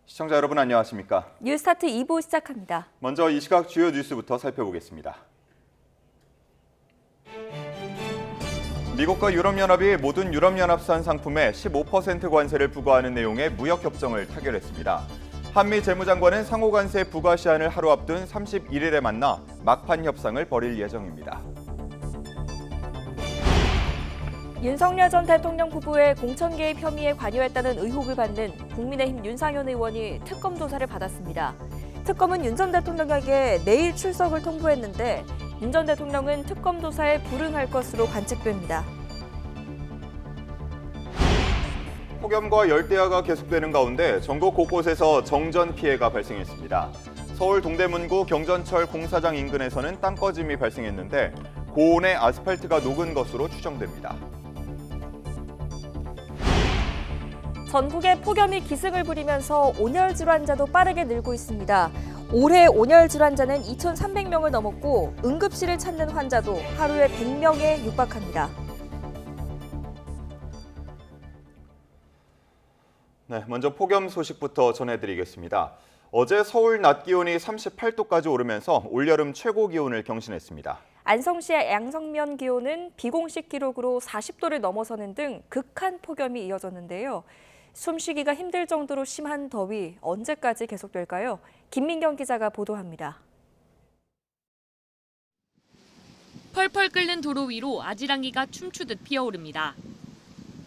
시청자 여러분 안녕하십니까? 뉴스타트 2부 시작합니다. 먼저 이 시각 주요 뉴스부터 살펴보겠습니다. 미국과 유럽연합이 모든 유럽연합산 상품에 15% 관세를 부과하는 내용의 무역협정을 타결했습니다. 한미 재무장관은 상호 관세 부과 시한을 하루 앞둔 31일에 만나 막판 협상을 벌일 예정입니다. 윤석열 전 대통령 부부의 공천 개입 혐의에 관여했다는 의혹을 받는 국민의힘 윤상현 의원이 특검 조사를 받았습니다. 특검은 윤 전 대통령에게 내일 출석을 통보했는데 윤 전 대통령은 특검 조사에 불응할 것으로 관측됩니다. 폭염과 열대야가 계속되는 가운데 전국 곳곳에서 정전 피해가 발생했습니다. 서울 동대문구 경전철 공사장 인근에서는 땅 꺼짐이 발생했는데 고온의 아스팔트가 녹은 것으로 추정됩니다. 전국에 폭염이 기승을 부리면서 온열 질환자도 빠르게 늘고 있습니다. 올해 온열 질환자는 2,300명을 넘었고 응급실을 찾는 환자도 하루에 100명에 육박합니다. 네, 먼저 폭염 소식부터 전해드리겠습니다. 어제 서울 낮 기온이 38도까지 오르면서 올여름 최고 기온을 경신했습니다. 안성시의 양성면 기온은 비공식 기록으로 40도를 넘어서는 등 극한 폭염이 이어졌는데요. 숨쉬기가 힘들 정도로 심한 더위 언제까지 계속될까요? 김민경 기자가 보도합니다. 펄펄 끓는 도로 위로 아지랑이가 춤추듯 피어오릅니다.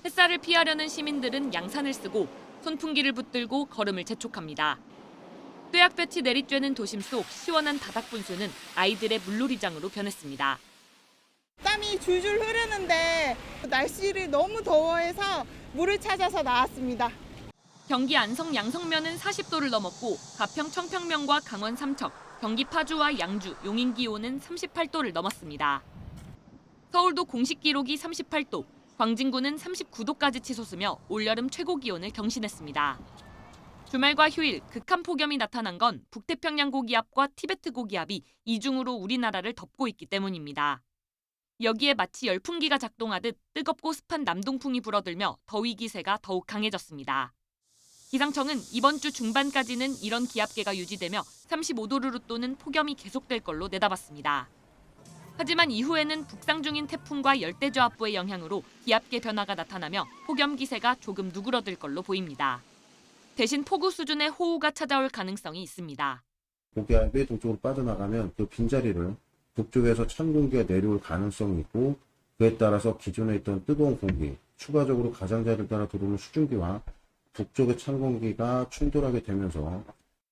햇살을 피하려는 시민들은 양산을 쓰고 선풍기를 붙들고 걸음을 재촉합니다. 뙤약볕이 내리쬐는 도심 속 시원한 바닥 분수는 아이들의 물놀이장으로 변했습니다. 땀이 줄줄 흐르는데 날씨를 너무 더워해서 물을 찾아서 나왔습니다. 경기 안성 양성면은 40도를 넘었고 가평 청평면과 강원 삼척, 경기 파주와 양주, 용인 기온은 38도를 넘었습니다. 서울도 공식 기록이 38도, 광진구는 39도까지 치솟으며 올여름 최고 기온을 경신했습니다. 주말과 휴일 극한 폭염이 나타난 건 북태평양 고기압과 티베트 고기압이 이중으로 우리나라를 덮고 있기 때문입니다. 여기에 마치 열풍기가 작동하듯 뜨겁고 습한 남동풍이 불어들며 더위 기세가 더욱 강해졌습니다. 기상청은 이번 주 중반까지는 이런 기압계가 유지되며 35도를 웃도는 폭염이 계속될 걸로 내다봤습니다. 하지만 이후에는 북상 중인 태풍과 열대저압부의 영향으로 기압계 변화가 나타나며 폭염 기세가 조금 누그러들 걸로 보입니다. 대신 폭우 수준의 호우가 찾아올 가능성이 있습니다. 고기압이 동쪽으로 빠져나가면 그 빈자리를 북쪽에서 찬 공기가 내려올 가능성이 있고 그에 따라서 기존에 있던 뜨거운 공기, 추가적으로 가장자리를 따라 들어오는 수증기와 북쪽의 찬 공기가 충돌하게 되면서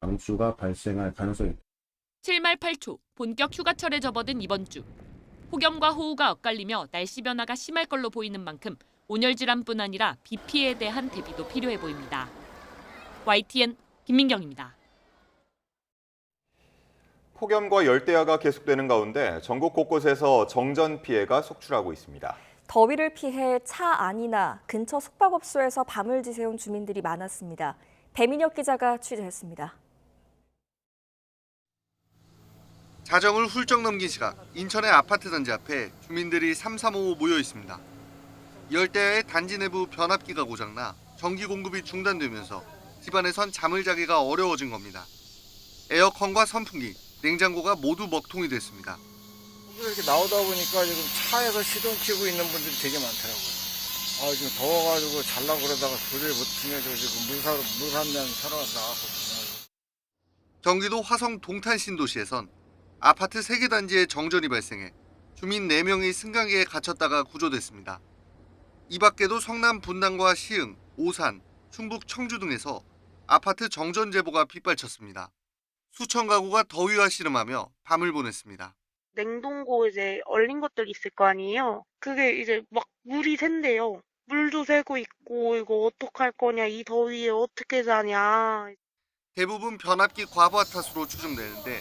강수가 발생할 가능성이 있습니다. 7말 8초, 본격 휴가철에 접어든 이번 주. 폭염과 호우가 엇갈리며 날씨 변화가 심할 걸로 보이는 만큼 온열 질환뿐 아니라 비 피해에 대한 대비도 필요해 보입니다. YTN 김민경입니다. 폭염과 열대야가 계속되는 가운데 전국 곳곳에서 정전 피해가 속출하고 있습니다. 더위를 피해 차 안이나 근처 숙박업소에서 밤을 지새운 주민들이 많았습니다. 배민혁 기자가 취재했습니다. 자정을 훌쩍 넘긴 시각 인천의 아파트 단지 앞에 주민들이 삼삼오오 모여 있습니다. 열대야에 단지 내부 변압기가 고장나 전기 공급이 중단되면서 집안에선 잠을 자기가 어려워진 겁니다. 에어컨과 선풍기, 냉장고가 모두 먹통이 됐습니다. 이렇게 나오다 보니까 지금 차에서 시동 켜고 있는 분들이 되게 많더라고요. 지금 더워가지고 잘라고 그러다가 불을 못 피면서 지금 물 한 면 사러 나왔거든요. 경기도 화성 동탄 신도시에선 아파트 3개 단지에 정전이 발생해 주민 4명이 승강기에 갇혔다가 구조됐습니다. 이 밖에도 성남 분당과 시흥, 오산, 충북 청주 등에서 아파트 정전 제보가 빗발쳤습니다. 수천 가구가 더위와 씨름하며 밤을 보냈습니다. 냉동고 이제 얼린 것들 있을 거 아니에요? 그게 이제 막 물이 샌대요. 물도 새고 있고 이거 어떡할 거냐, 이 더위에 어떻게 자냐. 대부분 변압기 과부하 탓으로 추정되는데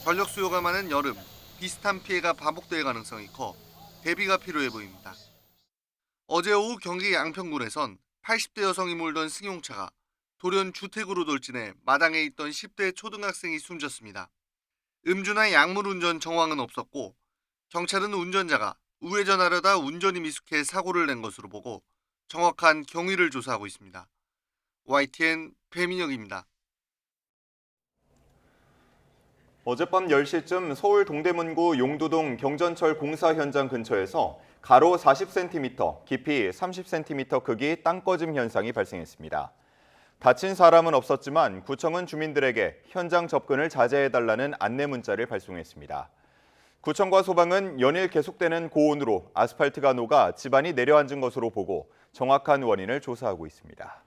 전력 수요가 많은 여름, 비슷한 피해가 반복될 가능성이 커 대비가 필요해 보입니다. 어제 오후 경기 양평군에선 80대 여성이 몰던 승용차가 돌연 주택으로 돌진해 마당에 있던 10대 초등학생이 숨졌습니다. 음주나 약물 운전 정황은 없었고 경찰은 운전자가 우회전하려다 운전이 미숙해 사고를 낸 것으로 보고 정확한 경위를 조사하고 있습니다. YTN 배민혁입니다. 어젯밤 10시쯤 서울 동대문구 용두동 경전철 공사 현장 근처에서 가로 40cm, 깊이 30cm 크기 땅 꺼짐 현상이 발생했습니다. 다친 사람은 없었지만 구청은 주민들에게 현장 접근을 자제해달라는 안내 문자를 발송했습니다. 구청과 소방은 연일 계속되는 고온으로 아스팔트가 녹아 집안이 내려앉은 것으로 보고 정확한 원인을 조사하고 있습니다.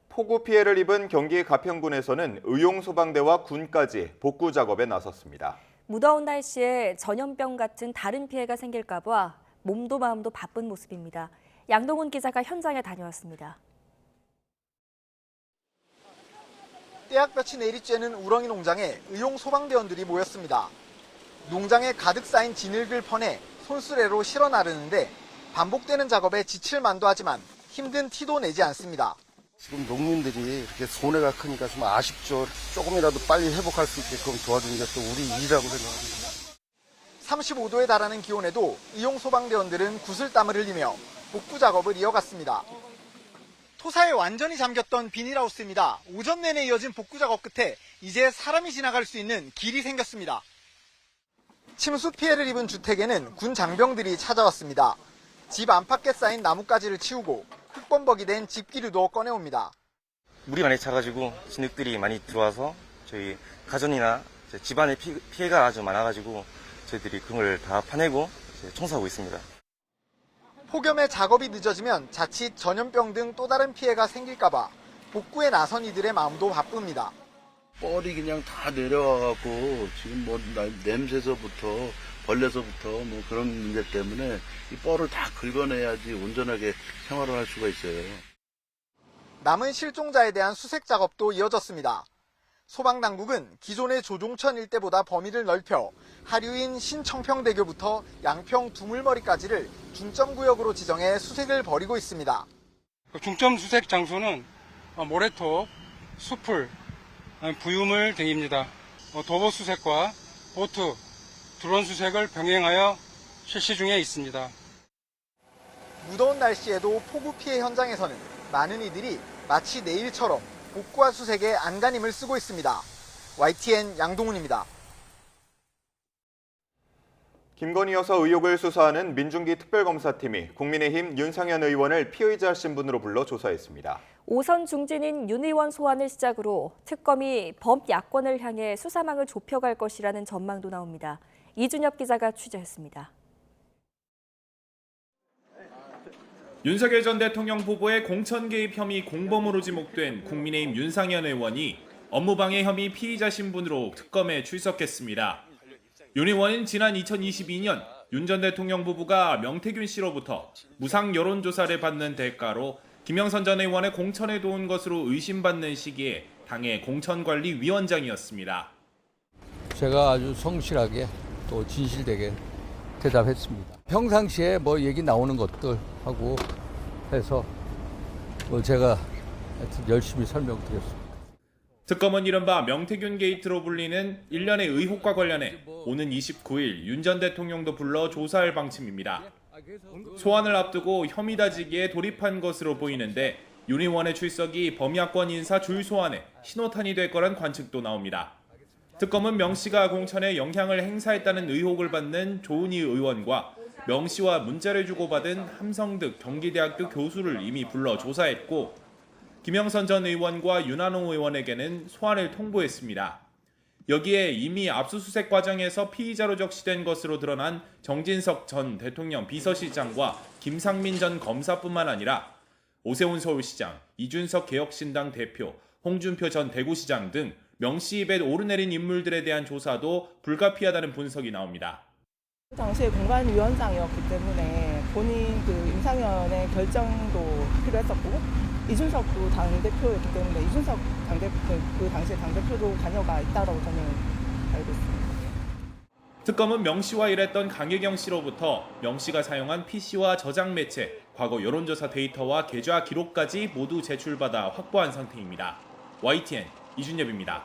폭우 피해를 입은 경기 가평군에서는 의용소방대와 군까지 복구 작업에 나섰습니다. 무더운 날씨에 전염병 같은 다른 피해가 생길까 봐 몸도 마음도 바쁜 모습입니다. 양동훈 기자가 현장에 다녀왔습니다. 떼약볕이 내리쬐는 우렁이 농장에 의용소방대원들이 모였습니다. 농장에 가득 쌓인 진흙을 퍼내 손수레로 실어 나르는데 반복되는 작업에 지칠 만도 하지만 힘든 티도 내지 않습니다. 지금 농민들이 이렇게 손해가 크니까 좀 아쉽죠. 조금이라도 빨리 회복할 수 있게끔 도와주는 게 또 우리 일이라고 생각합니다. 35도에 달하는 기온에도 의용소방대원들은 구슬땀을 흘리며 복구 작업을 이어갔습니다. 토사에 완전히 잠겼던 비닐하우스입니다. 오전 내내 이어진 복구 작업 끝에 이제 사람이 지나갈 수 있는 길이 생겼습니다. 침수 피해를 입은 주택에는 군 장병들이 찾아왔습니다. 집 안팎에 쌓인 나뭇가지를 치우고 흙범벅이 된 집기류도 꺼내옵니다. 물이 많이 차가지고 진흙들이 많이 들어와서 저희 가전이나 집안에 피해가 아주 많아가지고 저희들이 그걸 다 파내고 청소하고 있습니다. 폭염에 작업이 늦어지면 자칫 전염병 등 또 다른 피해가 생길까봐 복구에 나선 이들의 마음도 바쁩니다. 뻘이 그냥 다 내려와갖고 지금 뭐 냄새서부터 벌레서부터 뭐 그런 문제 때문에 이 뻘을 다 긁어내야지 온전하게 생활을 할 수가 있어요. 남은 실종자에 대한 수색 작업도 이어졌습니다. 소방당국은 기존의 조종천 일대보다 범위를 넓혀 하류인 신청평대교부터 양평 두물머리까지를 중점구역으로 지정해 수색을 벌이고 있습니다. 중점 수색 장소는 모래톱, 수풀, 부유물 등입니다. 도보 수색과 보트, 드론 수색을 병행하여 실시 중에 있습니다. 무더운 날씨에도 폭우 피해 현장에서는 많은 이들이 마치 내일처럼 복구와 수색에 안간힘을 쓰고 있습니다. YTN 양동훈입니다. 김건희 여사 의혹을 수사하는 민중기 특별검사팀이 국민의힘 윤상현 의원을 피의자 신분으로 불러 조사했습니다. 5선 중진인 윤 의원 소환을 시작으로 특검이 범야권을 향해 수사망을 좁혀갈 것이라는 전망도 나옵니다. 이준엽 기자가 취재했습니다. 윤석열 전 대통령 후보의 공천 개입 혐의 공범으로 지목된 국민의힘 윤상현 의원이 업무방해 혐의 피의자 신분으로 특검에 출석했습니다. 윤 의원은 지난 2022년 윤 전 대통령 부부가 명태균 씨로부터 무상 여론조사를 받는 대가로 김영선 전 의원의 공천에 도운 것으로 의심받는 시기에 당의 공천관리위원장이었습니다. 제가 아주 성실하게 또 진실되게 대답했습니다. 평상시에 뭐 얘기 나오는 것들 하고 해서 제가 하여튼 열심히 설명드렸습니다. 특검은 이른바 명태균 게이트로 불리는 일련의 의혹과 관련해 오는 29일 윤 전 대통령도 불러 조사할 방침입니다. 소환을 앞두고 혐의 다지기에 돌입한 것으로 보이는데 윤 의원의 출석이 범야권 인사 줄 소환에 신호탄이 될 거란 관측도 나옵니다. 특검은 명 씨가 공천에 영향을 행사했다는 의혹을 받는 조은희 의원과 명 씨와 문자를 주고받은 함성득 경기대학교 교수를 이미 불러 조사했고 김영선 전 의원과 윤한홍 의원에게는 소환을 통보했습니다. 여기에 이미 압수수색 과정에서 피의자로 적시된 것으로 드러난 정진석 전 대통령 비서실장과 김상민 전 검사뿐만 아니라 오세훈 서울시장, 이준석 개혁신당 대표, 홍준표 전 대구시장 등 명 씨 입에 오르내린 인물들에 대한 조사도 불가피하다는 분석이 나옵니다. 당시에 공관위원장이었기 때문에 본인 윤상현의 결정도 필요했었고 이준석도 당대표였기 때문에 이준석 그 당시에 당대표도 관여가 있다고 저는 알고 있습니다. 특검은 명 씨와 일했던 강혜경 씨로부터 명 씨가 사용한 PC와 저장 매체, 과거 여론조사 데이터와 계좌 기록까지 모두 제출받아 확보한 상태입니다. YTN 이준엽입니다.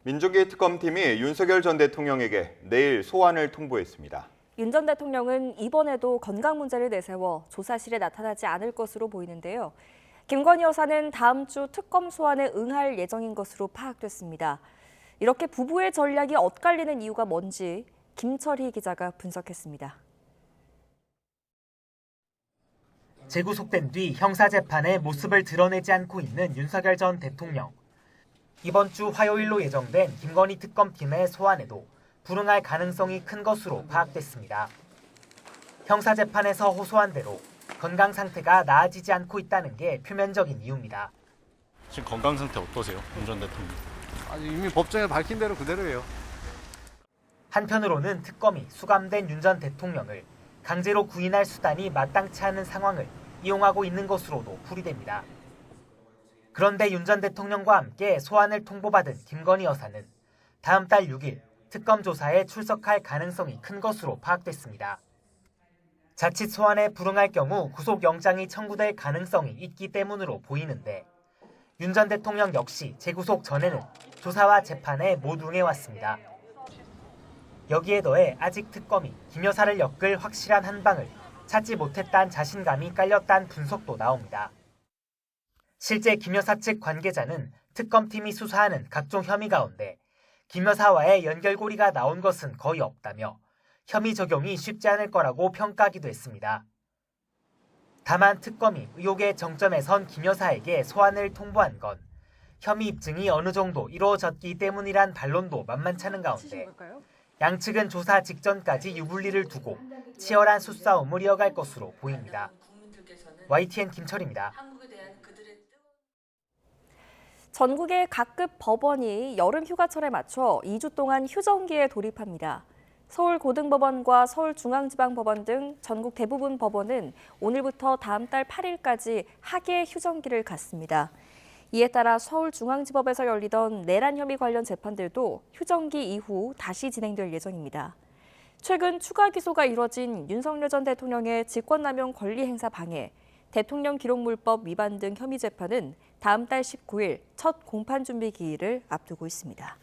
민중기 특검팀이 윤석열 전 대통령에게 내일 소환을 통보했습니다. 윤 전 대통령은 이번에도 건강 문제를 내세워 조사실에 나타나지 않을 것으로 보이는데요. 김건희 여사는 다음 주 특검 소환에 응할 예정인 것으로 파악됐습니다. 이렇게 부부의 전략이 엇갈리는 이유가 뭔지 김철희 기자가 분석했습니다. 재구속된 뒤 형사재판에 모습을 드러내지 않고 있는 윤석열 전 대통령. 이번 주 화요일로 예정된 김건희 특검팀의 소환에도 불응할 가능성이 큰 것으로 파악됐습니다. 형사재판에서 호소한 대로 건강 상태가 나아지지 않고 있다는 게 표면적인 이유입니다. 지금 건강 상태 어떠세요? 윤 전 대통령. 아니, 이미 법정에 밝힌 대로 그대로예요. 한편으로는 특검이 수감된 윤 전 대통령을 강제로 구인할 수단이 마땅치 않은 상황을 이용하고 있는 것으로도 풀이됩니다. 그런데 윤 전 대통령과 함께 소환을 통보받은 김건희 여사는 다음 달 6일 특검 조사에 출석할 가능성이 큰 것으로 파악됐습니다. 자칫 소환에 불응할 경우 구속영장이 청구될 가능성이 있기 때문으로 보이는데 윤 전 대통령 역시 재구속 전에는 조사와 재판에 못 응해왔습니다. 여기에 더해 아직 특검이 김 여사를 엮을 확실한 한 방을 찾지 못했다는 자신감이 깔렸다는 분석도 나옵니다. 실제 김 여사 측 관계자는 특검팀이 수사하는 각종 혐의 가운데 김 여사와의 연결고리가 나온 것은 거의 없다며 혐의 적용이 쉽지 않을 거라고 평가하기도 했습니다. 다만 특검이 의혹의 정점에 선 김 여사에게 소환을 통보한 건 혐의 입증이 어느 정도 이루어졌기 때문이란 반론도 만만찮은 가운데 양측은 조사 직전까지 유불리를 두고 치열한 수싸움을 이어갈 것으로 보입니다. YTN 김철입니다. 전국의 각급 법원이 여름 휴가철에 맞춰 2주 동안 휴정기에 돌입합니다. 서울고등법원과 서울중앙지방법원 등 전국 대부분 법원은 오늘부터 다음 달 8일까지 학예 휴정기를 갖습니다. 이에 따라 서울중앙지법에서 열리던 내란 혐의 관련 재판들도 휴정기 이후 다시 진행될 예정입니다. 최근 추가 기소가 이뤄진 윤석열 전 대통령의 직권남용 권리행사 방해, 대통령 기록물법 위반 등 혐의 재판은 다음 달 19일 첫 공판 준비 기일을 앞두고 있습니다.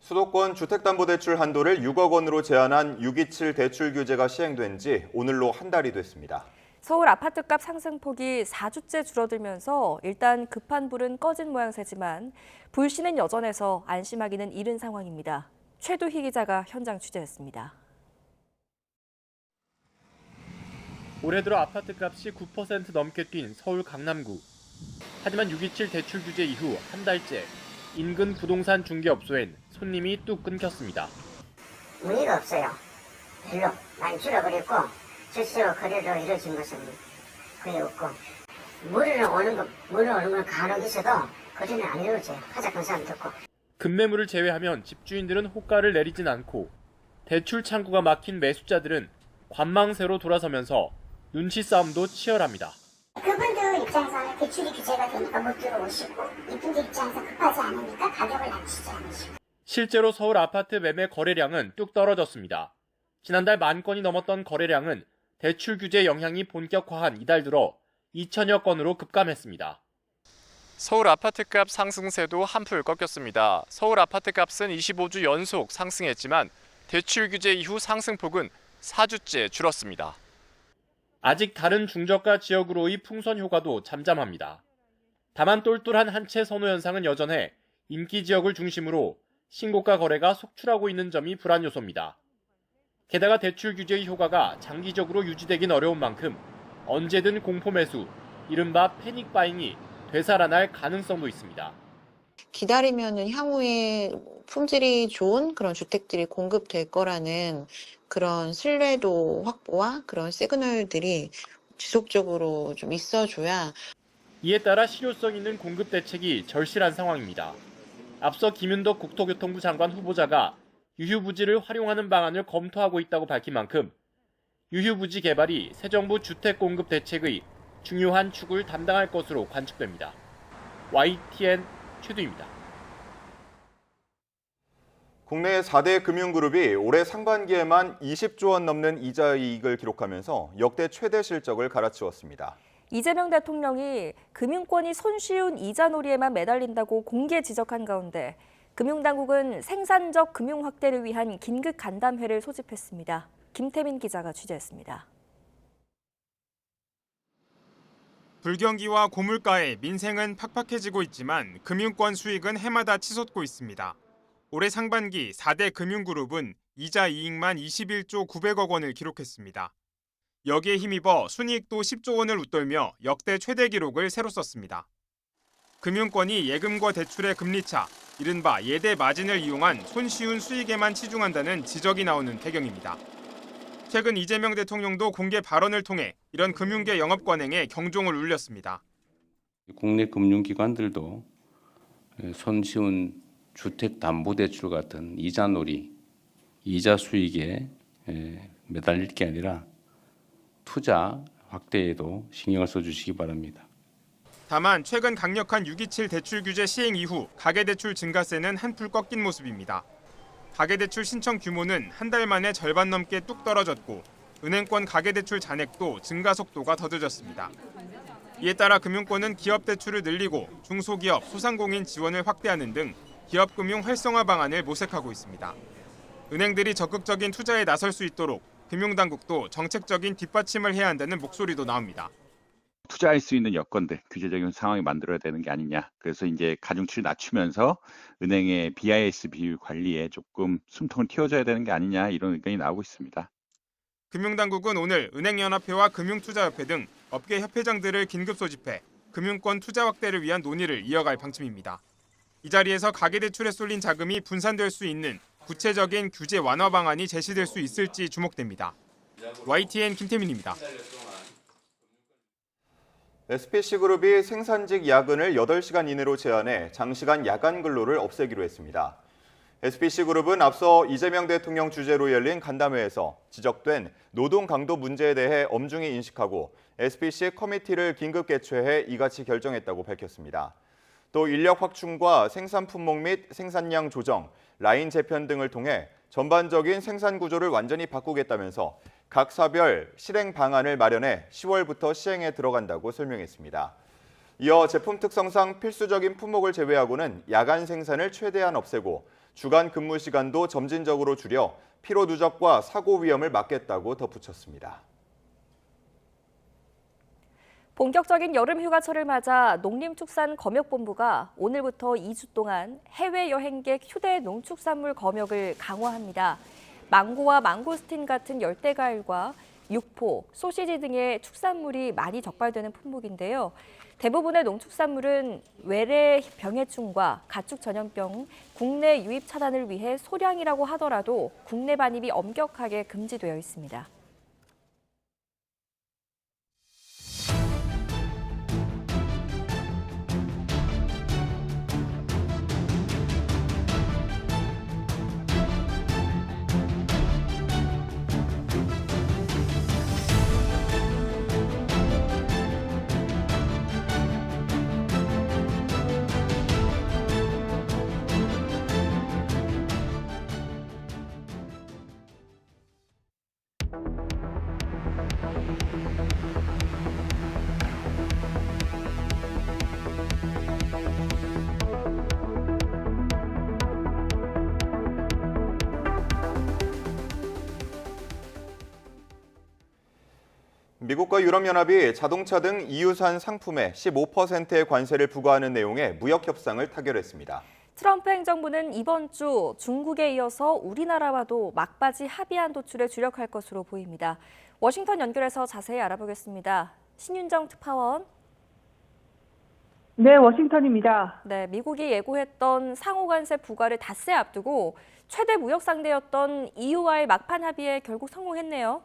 수도권 주택담보대출 한도를 6억 원으로 제한한 627 대출 규제가 시행된 지 오늘로 한 달이 됐습니다. 서울 아파트값 상승폭이 4주째 줄어들면서 일단 급한 불은 꺼진 모양새지만 불씨는 여전해서 안심하기는 이른 상황입니다. 최두희 기자가 현장 취재했습니다. 올해 들어 아파트값이 9% 넘게 뛴 서울 강남구. 하지만 627 대출 규제 이후 한 달째 인근 부동산 중개업소엔 손님이 뚝 끊겼습니다. 문의가 없어요. 별로 많이 줄어버렸고 실제로 거래로 이루어진 것은 거의 없고 물을 오는 건 간혹 있어도 거래는 안 이루어져요. 하자 큰 사람 듣고. 급매물을 제외하면 집주인들은 호가를 내리진 않고 대출 창구가 막힌 매수자들은 관망세로 돌아서면서 눈치 싸움도 치열합니다. 그분들 입장에서는 대출이 규제가 되니까 못 들어오시고 이분들 입장에서 급하지 않으니까 가격을 낮추지 않으시고. 실제로 서울 아파트 매매 거래량은 뚝 떨어졌습니다. 지난달 10,000건이 넘었던 거래량은 대출 규제 영향이 본격화한 이달 들어 2,000여 건으로 급감했습니다. 서울 아파트값 상승세도 한풀 꺾였습니다. 서울 아파트값은 25주 연속 상승했지만 대출 규제 이후 상승폭은 4주째 줄었습니다. 아직 다른 중저가 지역으로의 풍선 효과도 잠잠합니다. 다만 똘똘한 한 채 선호 현상은 여전해 인기 지역을 중심으로 신고가 거래가 속출하고 있는 점이 불안 요소입니다. 게다가 대출 규제의 효과가 장기적으로 유지되긴 어려운 만큼 언제든 공포 매수, 이른바 패닉 바잉이 되살아날 가능성도 있습니다. 기다리면은 향후에 품질이 좋은 그런 주택들이 공급될 거라는 그런 신뢰도 확보와 그런 시그널들이 지속적으로 좀 있어줘야. 이에 따라 실효성 있는 공급 대책이 절실한 상황입니다. 앞서 김윤덕 국토교통부 장관 후보자가 유휴부지를 활용하는 방안을 검토하고 있다고 밝힌 만큼 유휴부지 개발이 새 정부 주택공급 대책의 중요한 축을 담당할 것으로 관측됩니다. YTN 최두입니다. 국내 4대 금융그룹이 올해 상반기에만 20조 원 넘는 이자 이익을 기록하면서 역대 최대 실적을 갈아치웠습니다. 이재명 대통령이 금융권이 손쉬운 이자놀이에만 매달린다고 공개 지적한 가운데 금융당국은 생산적 금융 확대를 위한 긴급 간담회를 소집했습니다. 김태민 기자가 취재했습니다. 불경기와 고물가에 민생은 팍팍해지고 있지만 금융권 수익은 해마다 치솟고 있습니다. 올해 상반기 4대 금융그룹은 이자 이익만 21조 900억 원을 기록했습니다. 여기에 힘입어 순이익도 10조 원을 웃돌며 역대 최대 기록을 새로 썼습니다. 금융권이 예금과 대출의 금리차, 이른바 예대 마진을 이용한 손쉬운 수익에만 치중한다는 지적이 나오는 배경입니다. 최근 이재명 대통령도 공개 발언을 통해 이런 금융계 영업관행에 경종을 울렸습니다. 국내 금융기관들도 손쉬운 주택담보대출 같은 이자놀이, 이자 수익에 매달릴 게 아니라 투자 확대에도 신경을 써주시기 바랍니다. 다만 최근 강력한 627 대출 규제 시행 이후 가계대출 증가세는 한풀 꺾인 모습입니다. 가계대출 신청 규모는 한 달 만에 절반 넘게 뚝 떨어졌고 은행권 가계대출 잔액도 증가 속도가 더뎌졌습니다. 이에 따라 금융권은 기업 대출을 늘리고 중소기업, 소상공인 지원을 확대하는 등 기업금융 활성화 방안을 모색하고 있습니다. 은행들이 적극적인 투자에 나설 수 있도록 금융당국도 정책적인 뒷받침을 해야 한다는 목소리도 나옵니다. 투자할 수 있는 여건들, 규제적인 상황이 만들어야 되는 게 아니냐. 그래서 이제 가중치를 낮추면서 은행의 BIS 비율 관리에 조금 숨통을 틔워줘야 되는 게 아니냐, 이런 의견이 나오고 있습니다. 금융당국은 오늘 은행연합회와 금융투자협회 등 업계 협회장들을 긴급 소집해 금융권 투자 확대를 위한 논의를 이어갈 방침입니다. 이 자리에서 가계대출에 쏠린 자금이 분산될 수 있는 구체적인 규제 완화 방안이 제시될 수 있을지 주목됩니다. YTN 김태민입니다. SPC그룹이 생산직 야근을 8시간 이내로 제한해 장시간 야간 근로를 없애기로 했습니다. SPC그룹은 앞서 이재명 대통령 주재로 열린 간담회에서 지적된 노동 강도 문제에 대해 엄중히 인식하고 SPC 커미티를 긴급 개최해 이같이 결정했다고 밝혔습니다. 또 인력 확충과 생산 품목 및 생산량 조정, 라인 재편 등을 통해 전반적인 생산 구조를 완전히 바꾸겠다면서 각 사별 실행 방안을 마련해 10월부터 시행에 들어간다고 설명했습니다. 이어 제품 특성상 필수적인 품목을 제외하고는 야간 생산을 최대한 없애고 주간 근무 시간도 점진적으로 줄여 피로 누적과 사고 위험을 막겠다고 덧붙였습니다. 본격적인 여름 휴가철을 맞아 농림축산검역본부가 오늘부터 2주 동안 해외여행객 휴대 농축산물 검역을 강화합니다. 망고와 망고스틴 같은 열대과일과 육포, 소시지 등의 축산물이 많이 적발되는 품목인데요. 대부분의 농축산물은 외래 병해충과 가축 전염병, 국내 유입 차단을 위해 소량이라고 하더라도 국내 반입이 엄격하게 금지되어 있습니다. 미국과 유럽연합이 자동차 등 EU산 상품에 15%의 관세를 부과하는 내용의 무역 협상을 타결했습니다. 트럼프 행정부는 이번 주 중국에 이어서 우리나라와도 막바지 합의안 도출에 주력할 것으로 보입니다. 워싱턴 연결해서 자세히 알아보겠습니다. 신윤정 특파원. 네, 워싱턴입니다. 네, 미국이 예고했던 상호 관세 부과를 닷새 앞두고 최대 무역 상대였던 EU와의 막판 합의에 결국 성공했네요.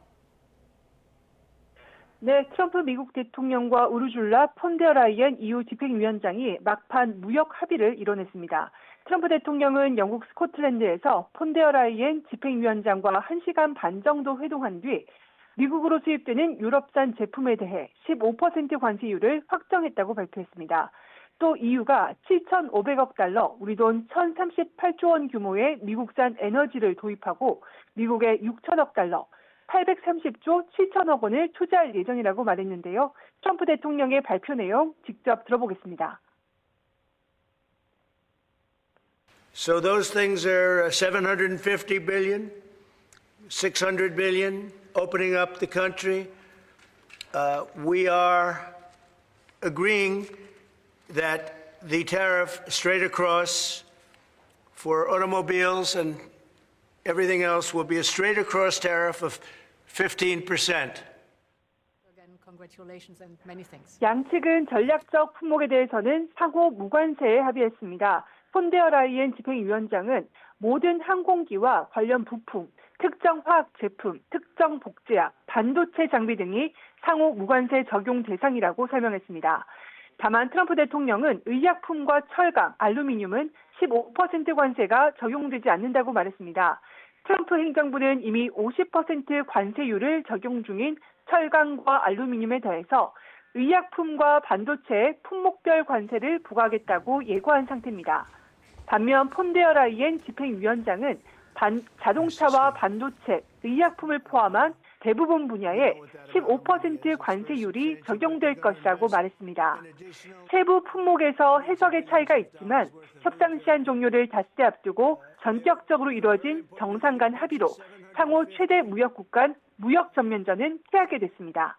네, 트럼프 미국 대통령과 우르줄라 폰데어라이엔 EU 집행위원장이 막판 무역 합의를 이뤄냈습니다. 트럼프 대통령은 영국 스코틀랜드에서 폰데어라이엔 집행위원장과 1시간 반 정도 회동한 뒤 미국으로 수입되는 유럽산 제품에 대해 15% 관세율을 확정했다고 발표했습니다. 또 EU가 7,500억 달러, 우리 돈 1,038조 원 규모의 미국산 에너지를 도입하고 미국에 6천억 달러, 830조 7천억 원을 투자할 예정이라고 말했는데요. 트럼프 대통령의 발표 내용 직접 들어보겠습니다. So those things are 750 billion, 600 billion, opening up the country. We are agreeing that the tariff straight across for automobiles and everything else will be a straight across tariff of 15%. 양측은 전략적 품목에 대해서는 상호 무관세에 합의했습니다. 폰데어 라이엔 집행위원장은 모든 항공기와 관련 부품, 특정 화학 제품, 특정 복제약, 반도체 장비 등이 상호 무관세 적용 대상이라고 설명했습니다. 다만 트럼프 대통령은 의약품과 철강, 알루미늄은 15% 관세가 적용되지 않는다고 말했습니다. 트럼프 행정부는 이미 50% 관세율을 적용 중인 철강과 알루미늄에 더해서 의약품과 반도체에 품목별 관세를 부과하겠다고 예고한 상태입니다. 반면 폰데어 라이엔 집행위원장은 자동차와 반도체, 의약품을 포함한 대부분 분야에 15% 관세율이 적용될 것이라고 말했습니다. 세부 품목에서 해석의 차이가 있지만 협상 시한 종료를 닷새 앞두고 전격적으로 이루어진 정상 간 합의로 상호 최대 무역국 간 무역 전면전은 피하게 됐습니다.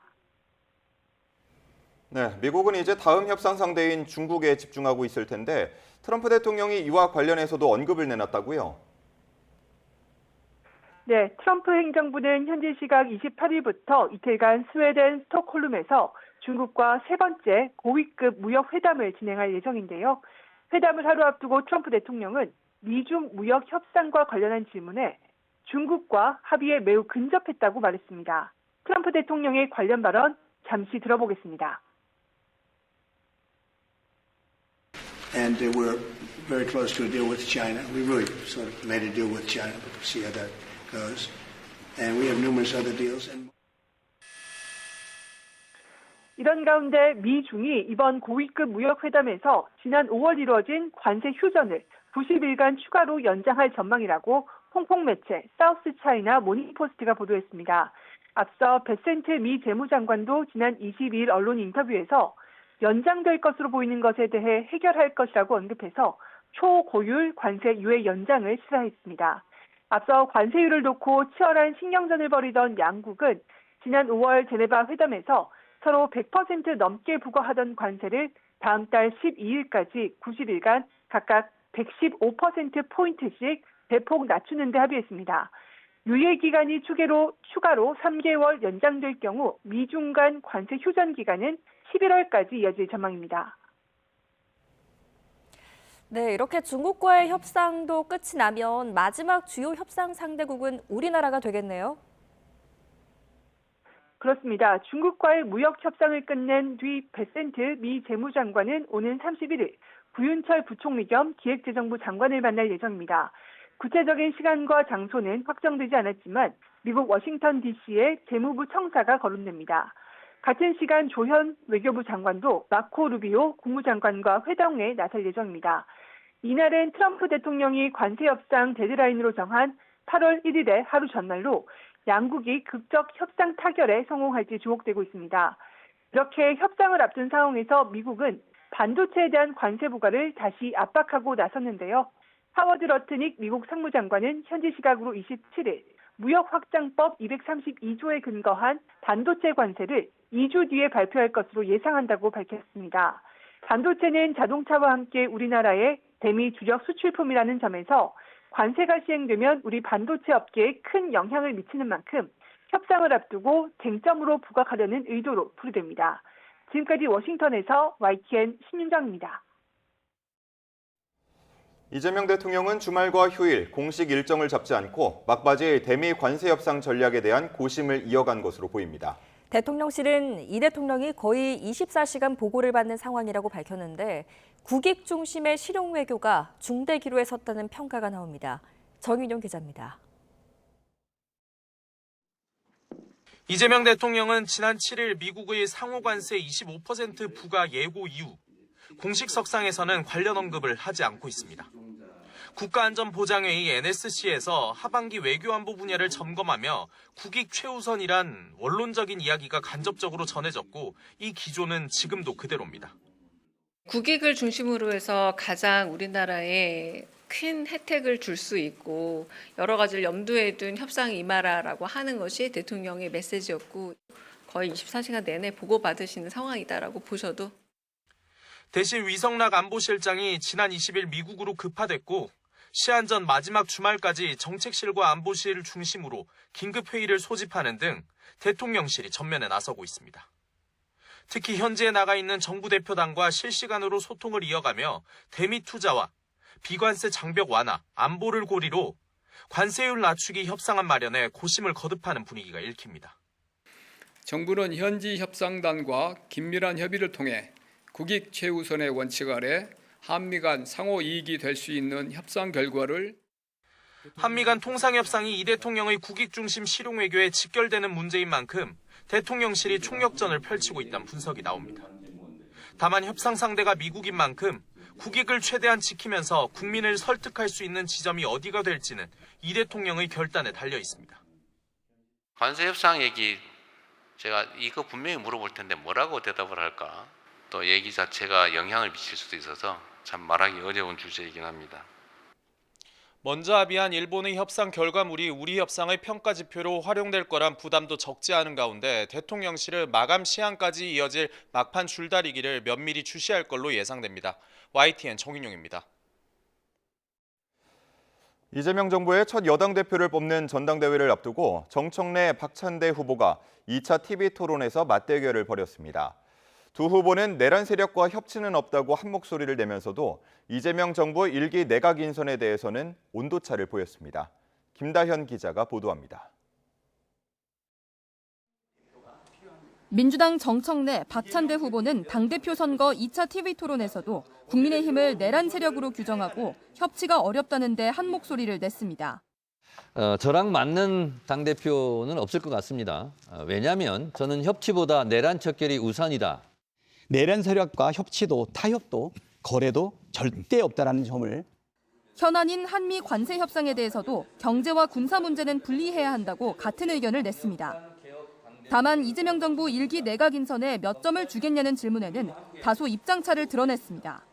네, 미국은 이제 다음 협상 상대인 중국에 집중하고 있을 텐데 트럼프 대통령이 이와 관련해서도 언급을 내놨다고요? 네, 트럼프 행정부는 현지 시각 28일부터 이틀간 스웨덴 스톡홀름에서 중국과 세 번째 고위급 무역 회담을 진행할 예정인데요. 회담을 하루 앞두고 트럼프 대통령은 미중 무역 협상과 관련한 질문에 중국과 합의에 매우 근접했다고 말했습니다. 트럼프 대통령의 관련 발언 잠시 들어보겠습니다. And we're very close to a deal with China. We really sort of made a deal with China, but we'll see how that goes. And we have numerous other deals. 이런 가운데 미중이 이번 고위급 무역회담에서 지난 5월 이루어진 관세 휴전을 90일간 추가로 연장할 전망이라고 홍콩 매체 사우스 차이나 모닝포스트가 보도했습니다. 앞서 베센트 미 재무장관도 지난 22일 언론 인터뷰에서 연장될 것으로 보이는 것에 대해 해결할 것이라고 언급해서 초고율 관세 유예 연장을 시사했습니다. 앞서 관세율을 놓고 치열한 신경전을 벌이던 양국은 지난 5월 제네바 회담에서 서로 100% 넘게 부과하던 관세를 다음 달 12일까지 90일간 각각 115%포인트씩 대폭 낮추는 데 합의했습니다. 유예 기간이 추가로 3개월 연장될 경우 미중 간 관세 휴전 기간은 11월까지 이어질 전망입니다. 네, 이렇게 중국과의 협상도 끝이 나면 마지막 주요 협상 상대국은 우리나라가 되겠네요. 그렇습니다. 중국과의 무역 협상을 끝낸 뒤 베센트 미 재무장관은 오는 31일 구윤철 부총리 겸 기획재정부 장관을 만날 예정입니다. 구체적인 시간과 장소는 확정되지 않았지만 미국 워싱턴 DC에 재무부 청사가 거론됩니다. 같은 시간 조현 외교부 장관도 마코 루비오 국무장관과 회담에 나설 예정입니다. 이날은 트럼프 대통령이 관세 협상 데드라인으로 정한 8월 1일의 하루 전날로 양국이 극적 협상 타결에 성공할지 주목되고 있습니다. 이렇게 협상을 앞둔 상황에서 미국은 반도체에 대한 관세 부과를 다시 압박하고 나섰는데요. 하워드 러트닉 미국 상무장관은 현지 시각으로 27일 무역 확장법 232조에 근거한 반도체 관세를 2주 뒤에 발표할 것으로 예상한다고 밝혔습니다. 반도체는 자동차와 함께 우리나라의 대미 주력 수출품이라는 점에서 관세가 시행되면 우리 반도체 업계에 큰 영향을 미치는 만큼 협상을 앞두고 쟁점으로 부각하려는 의도로 풀이됩니다. 지금까지 워싱턴에서 YTN 신윤정입니다. 이재명 대통령은 주말과 휴일 공식 일정을 잡지 않고 막바지 대미 관세 협상 전략에 대한 고심을 이어간 것으로 보입니다. 대통령실은 이 대통령이 거의 24시간 보고를 받는 상황이라고 밝혔는데 국익 중심의 실용 외교가 중대 기로에 섰다는 평가가 나옵니다. 정윤용 기자입니다. 이재명 대통령은 지난 7일 미국의 상호관세 25% 부과 예고 이후 공식 석상에서는 관련 언급을 하지 않고 있습니다. 국가안전보장회의 NSC에서 하반기 외교안보 분야를 점검하며 국익 최우선이란 원론적인 이야기가 간접적으로 전해졌고 이 기조는 지금도 그대로입니다. 국익을 중심으로 해서 가장 우리나라에 큰 혜택을 줄 수 있고 여러 가지를 염두에 둔 협상에 임하라라고 하는 것이 대통령의 메시지였고 거의 24시간 내내 보고받으시는 상황이다라고 보셔도 대신 위성락 안보실장이 지난 20일 미국으로 급파됐고 시한 전 마지막 주말까지 정책실과 안보실을 중심으로 긴급회의를 소집하는 등 대통령실이 전면에 나서고 있습니다. 특히 현지에 나가 있는 정부 대표단과 실시간으로 소통을 이어가며 대미 투자와 비관세 장벽 완화, 안보를 고리로 관세율 낮추기 협상안 마련에 고심을 거듭하는 분위기가 읽힙니다. 정부는 현지 협상단과 긴밀한 협의를 통해 국익 최우선의 원칙 아래 한미 간 상호 이익이 될 수 있는 협상 결과를 한미 간 통상협상이 이 대통령의 국익 중심 실용 외교에 직결되는 문제인 만큼 대통령실이 총력전을 펼치고 있다는 분석이 나옵니다. 다만 협상 상대가 미국인 만큼 국익을 최대한 지키면서 국민을 설득할 수 있는 지점이 어디가 될지는 이 대통령의 결단에 달려 있습니다. 관세 협상 얘기 제가 이거 분명히 물어볼 텐데 뭐라고 대답을 할까? 또 얘기 자체가 영향을 미칠 수도 있어서 참 말하기 어려운 주제이긴 합니다. 먼저 합의한 일본의 협상 결과물이 우리 협상의 평가 지표로 활용될 거란 부담도 적지 않은 가운데 대통령실은 마감 시한까지 이어질 막판 줄다리기를 면밀히 주시할 걸로 예상됩니다. YTN 정인용입니다. 이재명 정부의 첫 여당 대표를 뽑는 전당대회를 앞두고 정청래, 박찬대 후보가 2차 TV 토론에서 맞대결을 벌였습니다. 두 후보는 내란 세력과 협치는 없다고 한 목소리를 내면서도 이재명 정부 1기 내각 인선에 대해서는 온도차를 보였습니다. 김다현 기자가 보도합니다. 민주당 정청래, 박찬대 후보는 당대표 선거 2차 TV 토론에서도 국민의힘을 내란 세력으로 규정하고 협치가 어렵다는데 한 목소리를 냈습니다. 저랑 맞는 당대표는 없을 것 같습니다. 왜냐하면 저는 협치보다 내란 척결이 우선이다. 내란 세력과 협치도 타협도 거래도 절대 없다라는 점을. 현안인 한미 관세 협상에 대해서도 경제와 군사 문제는 분리해야 한다고 같은 의견을 냈습니다. 다만 이재명 정부 1기 내각 인선에 몇 점을 주겠냐는 질문에는 다소 입장차를 드러냈습니다.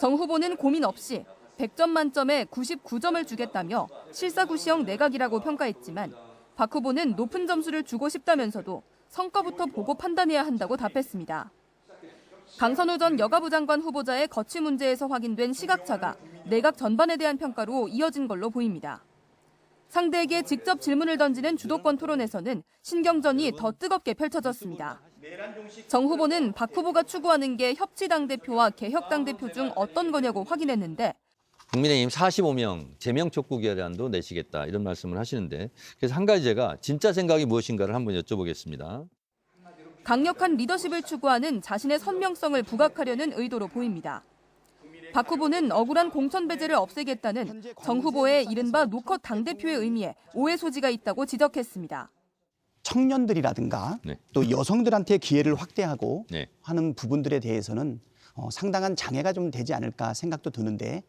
정 후보는 고민 없이 100점 만점에 99점을 주겠다며 실사구시형 내각이라고 평가했지만 박 후보는 높은 점수를 주고 싶다면서도 성과부터 보고 판단해야 한다고 답했습니다. 강선우 전 여가부 장관 후보자의 거취 문제에서 확인된 시각차가 내각 전반에 대한 평가로 이어진 걸로 보입니다. 상대에게 직접 질문을 던지는 주도권 토론에서는 신경전이 더 뜨겁게 펼쳐졌습니다. 정 후보는 박 후보가 추구하는 게 협치 당대표와 개혁 당대표 중 어떤 거냐고 확인했는데 국민의힘 45명 제명 촉구 결안도 내시겠다 이런 말씀을 하시는데 그래서 한 가지 제가 진짜 생각이 무엇인가를 한번 여쭤보겠습니다. 강력한 리더십을 추구하는 자신의 선명성을 부각하려는 의도로 보입니다. 박 후보는 억울한 공천 배제를 없애겠다는 정 후보의 이른바 노컷 당대표의 의미에 오해 소지가 있다고 지적했습니다. 청년들이라든가 또 여성들한테 기회를 확대하고 하는 부분들에 대해서는 상당한 장애가 좀 되지 않을까 생각도 드는데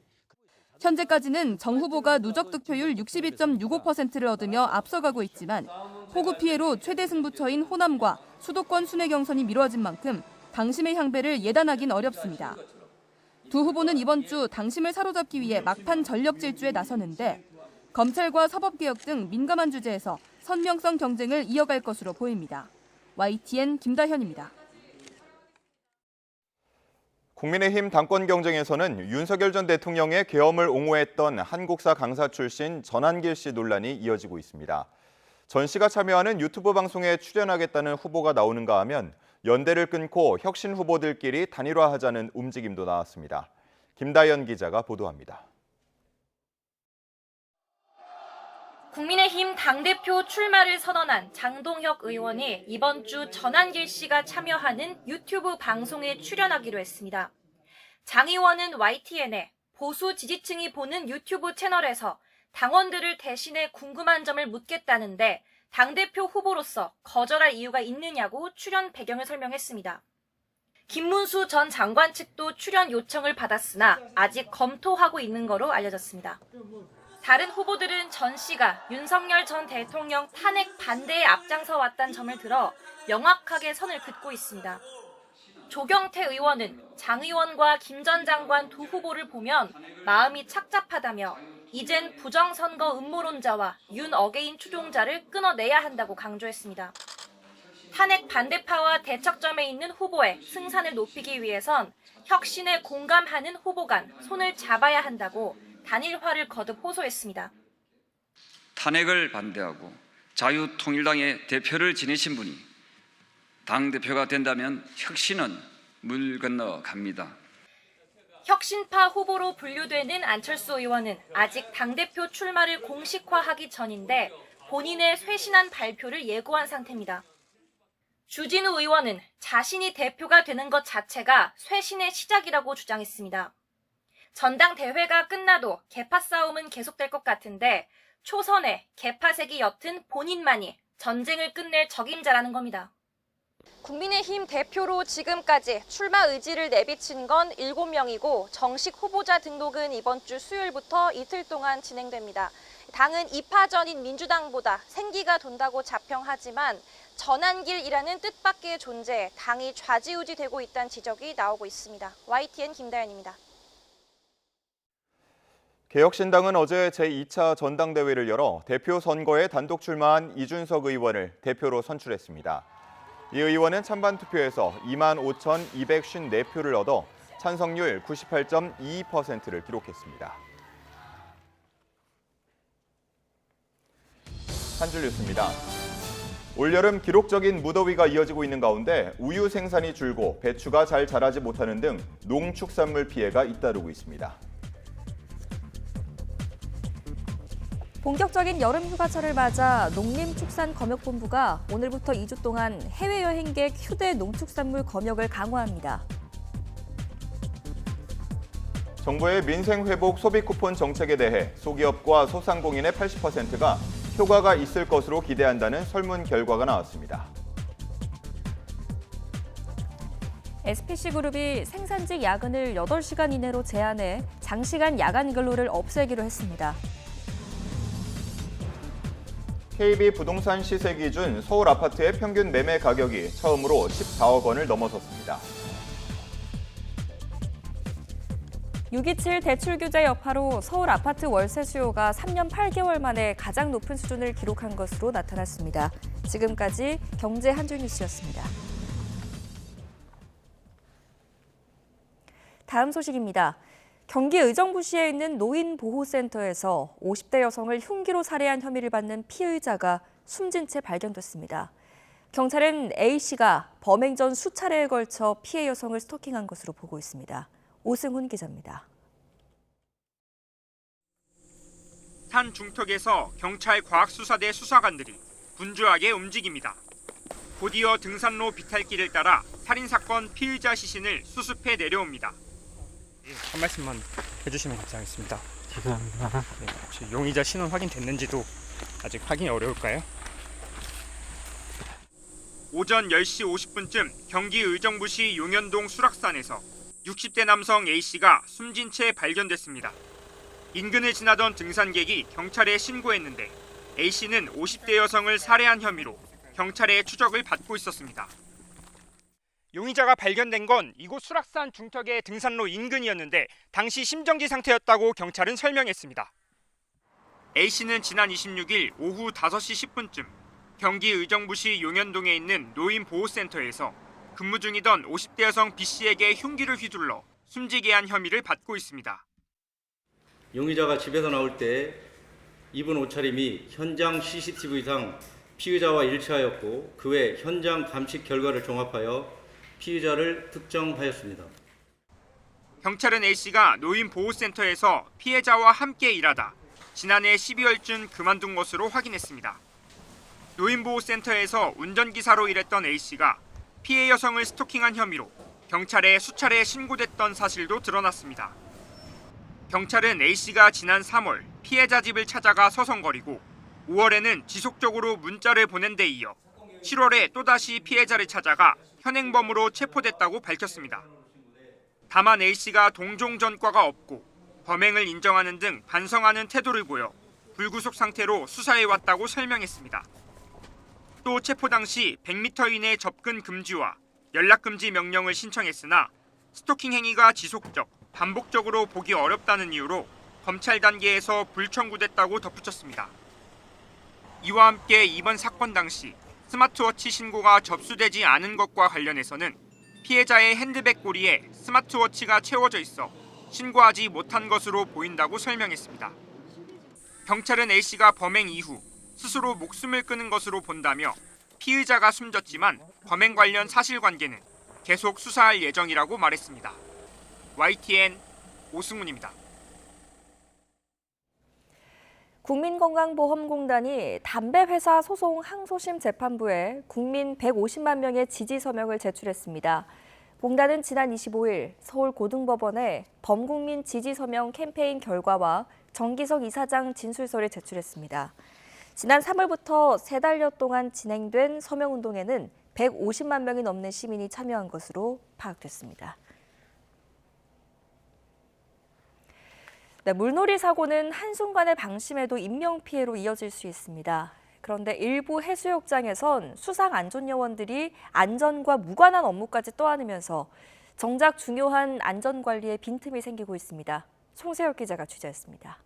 현재까지는 정 후보가 누적 득표율 62.65%를 얻으며 앞서가고 있지만 폭우 피해로 최대 승부처인 호남과 수도권 순회 경선이 미뤄진 만큼 당심의 향배를 예단하긴 어렵습니다. 두 후보는 이번 주 당심을 사로잡기 위해 막판 전력 질주에 나서는데 검찰과 사법개혁 등 민감한 주제에서 선명성 경쟁을 이어갈 것으로 보입니다. YTN 김다현입니다. 국민의힘 당권 경쟁에서는 윤석열 전 대통령의 계엄을 옹호했던 한국사 강사 출신 전한길 씨 논란이 이어지고 있습니다. 전 씨가 참여하는 유튜브 방송에 출연하겠다는 후보가 나오는가 하면 연대를 끊고 혁신 후보들끼리 단일화하자는 움직임도 나왔습니다. 김다연 기자가 보도합니다. 국민의힘 당대표 출마를 선언한 장동혁 의원이 이번 주 전한길 씨가 참여하는 유튜브 방송에 출연하기로 했습니다. 장 의원은 YTN에 보수 지지층이 보는 유튜브 채널에서 당원들을 대신해 궁금한 점을 묻겠다는데 당대표 후보로서 거절할 이유가 있느냐고 출연 배경을 설명했습니다. 김문수 전 장관 측도 출연 요청을 받았으나 아직 검토하고 있는 거로 알려졌습니다. 다른 후보들은 전 씨가 윤석열 전 대통령 탄핵 반대에 앞장서 왔다는 점을 들어 명확하게 선을 긋고 있습니다. 조경태 의원은 장 의원과 김 전 장관 두 후보를 보면 마음이 착잡하다며 이젠 부정선거 음모론자와 윤 어게인 추종자를 끊어내야 한다고 강조했습니다. 탄핵 반대파와 대척점에 있는 후보의 승산을 높이기 위해선 혁신에 공감하는 후보 간 손을 잡아야 한다고 단일화를 거듭 호소했습니다. 탄핵을 반대하고 자유통일당의 대표를 지내신 분이 당대표가 된다면 혁신은 물 건너 갑니다. 혁신파 후보로 분류되는 안철수 의원은 아직 당대표 출마를 공식화하기 전인데 본인의 쇄신한 발표를 예고한 상태입니다. 주진우 의원은 자신이 대표가 되는 것 자체가 쇄신의 시작이라고 주장했습니다. 전당대회가 끝나도 계파 싸움은 계속될 것 같은데 초선에 계파색이 옅은 본인만이 전쟁을 끝낼 적임자라는 겁니다. 국민의힘 대표로 지금까지 출마 의지를 내비친 건 7명이고 정식 후보자 등록은 이번 주 수요일부터 이틀 동안 진행됩니다. 당은 2파전인 민주당보다 생기가 돈다고 자평하지만 전환길이라는 뜻밖의 존재에 당이 좌지우지되고 있다는 지적이 나오고 있습니다. YTN 김다연입니다. 개혁신당은 어제 제2차 전당대회를 열어 대표 선거에 단독 출마한 이준석 의원을 대표로 선출했습니다. 이 의원은 찬반 투표에서 25,254표를 얻어 찬성률 98.22%를 기록했습니다. 한 줄 뉴스입니다. 올여름 기록적인 무더위가 이어지고 있는 가운데 우유 생산이 줄고 배추가 잘 자라지 못하는 등 농축산물 피해가 잇따르고 있습니다. 본격적인 여름 휴가철을 맞아 농림축산검역본부가 오늘부터 2주 동안 해외여행객 휴대 농축산물 검역을 강화합니다. 정부의 민생회복 소비쿠폰 정책에 대해 소기업과 소상공인의 80%가 효과가 있을 것으로 기대한다는 설문 결과가 나왔습니다. SPC그룹이 생산직 야근을 8시간 이내로 제한해 장시간 야간 근로를 없애기로 했습니다. KB 부동산 시세 기준 서울 아파트의 평균 매매 가격이 처음으로 14억 원을 넘어섰습니다. 6.27 대출 규제 여파로 서울 아파트 월세 수요가 3년 8개월 만에 가장 높은 수준을 기록한 것으로 나타났습니다. 지금까지 경제 한 줄 뉴스였습니다. 다음 소식입니다. 경기 의정부시에 있는 노인보호센터에서 50대 여성을 흉기로 살해한 혐의를 받는 피의자가 숨진 채 발견됐습니다. 경찰은 A씨가 범행 전 수차례에 걸쳐 피해 여성을 스토킹한 것으로 보고 있습니다. 오승훈 기자입니다. 산 중턱에서 경찰 과학수사대 수사관들이 분주하게 움직입니다. 곧이어 등산로 비탈길을 따라 살인사건 피의자 시신을 수습해 내려옵니다. 한 말씀만 해주시면 감사하겠습니다. 죄송합니다. 네, 혹시 용의자 신원 확인됐는지도 아직 확인이 어려울까요? 오전 10시 50분쯤 경기 의정부시 용현동 수락산에서 60대 남성 A씨가 숨진 채 발견됐습니다. 인근을 지나던 등산객이 경찰에 신고했는데 A씨는 50대 여성을 살해한 혐의로 경찰의 추적을 받고 있었습니다. 용의자가 발견된 건 이곳 수락산 중턱의 등산로 인근이었는데 당시 심정지 상태였다고 경찰은 설명했습니다. A씨는 지난 26일 오후 5시 10분쯤 경기 의정부시 용현동에 있는 노인보호센터에서 근무 중이던 50대 여성 B씨에게 흉기를 휘둘러 숨지게 한 혐의를 받고 있습니다. 용의자가 집에서 나올 때 입은 옷차림이 현장 CCTV상 피의자와 일치하였고 그 외 현장 감식 결과를 종합하여 피의자를 특정하였습니다. 경찰은 A씨가 노인보호센터에서 피해자와 함께 일하다 지난해 12월쯤 그만둔 것으로 확인했습니다. 노인보호센터에서 운전기사로 일했던 A씨가 피해 여성을 스토킹한 혐의로 경찰에 수차례 신고됐던 사실도 드러났습니다. 경찰은 A씨가 지난 3월 피해자 집을 찾아가 서성거리고 5월에는 지속적으로 문자를 보낸 데 이어 7월에 또다시 피해자를 찾아가 현행범으로 체포됐다고 밝혔습니다. 다만 A씨가 동종 전과가 없고 범행을 인정하는 등 반성하는 태도를 보여 불구속 상태로 수사해왔다고 설명했습니다. 또 체포 당시 100m 이내 접근 금지와 연락금지 명령을 신청했으나 스토킹 행위가 지속적, 반복적으로 보기 어렵다는 이유로 검찰 단계에서 불청구됐다고 덧붙였습니다. 이와 함께 이번 사건 당시 스마트워치 신고가 접수되지 않은 것과 관련해서는 피해자의 핸드백 고리에 스마트워치가 채워져 있어 신고하지 못한 것으로 보인다고 설명했습니다. 경찰은 A씨가 범행 이후 스스로 목숨을 끊은 것으로 본다며 피의자가 숨졌지만 범행 관련 사실관계는 계속 수사할 예정이라고 말했습니다. YTN 오승훈입니다. 국민건강보험공단이 담배회사 소송 항소심 재판부에 국민 150만 명의 지지 서명을 제출했습니다. 공단은 지난 25일 서울고등법원에 범국민 지지 서명 캠페인 결과와 정기석 이사장 진술서를 제출했습니다. 지난 3월부터 3달여 동안 진행된 서명운동에는 150만 명이 넘는 시민이 참여한 것으로 파악됐습니다. 네, 물놀이 사고는 한순간의 방심에도 인명피해로 이어질 수 있습니다. 그런데 일부 해수욕장에선 수상안전요원들이 안전과 무관한 업무까지 떠안으면서 정작 중요한 안전관리에 빈틈이 생기고 있습니다. 송세혁 기자가 취재했습니다.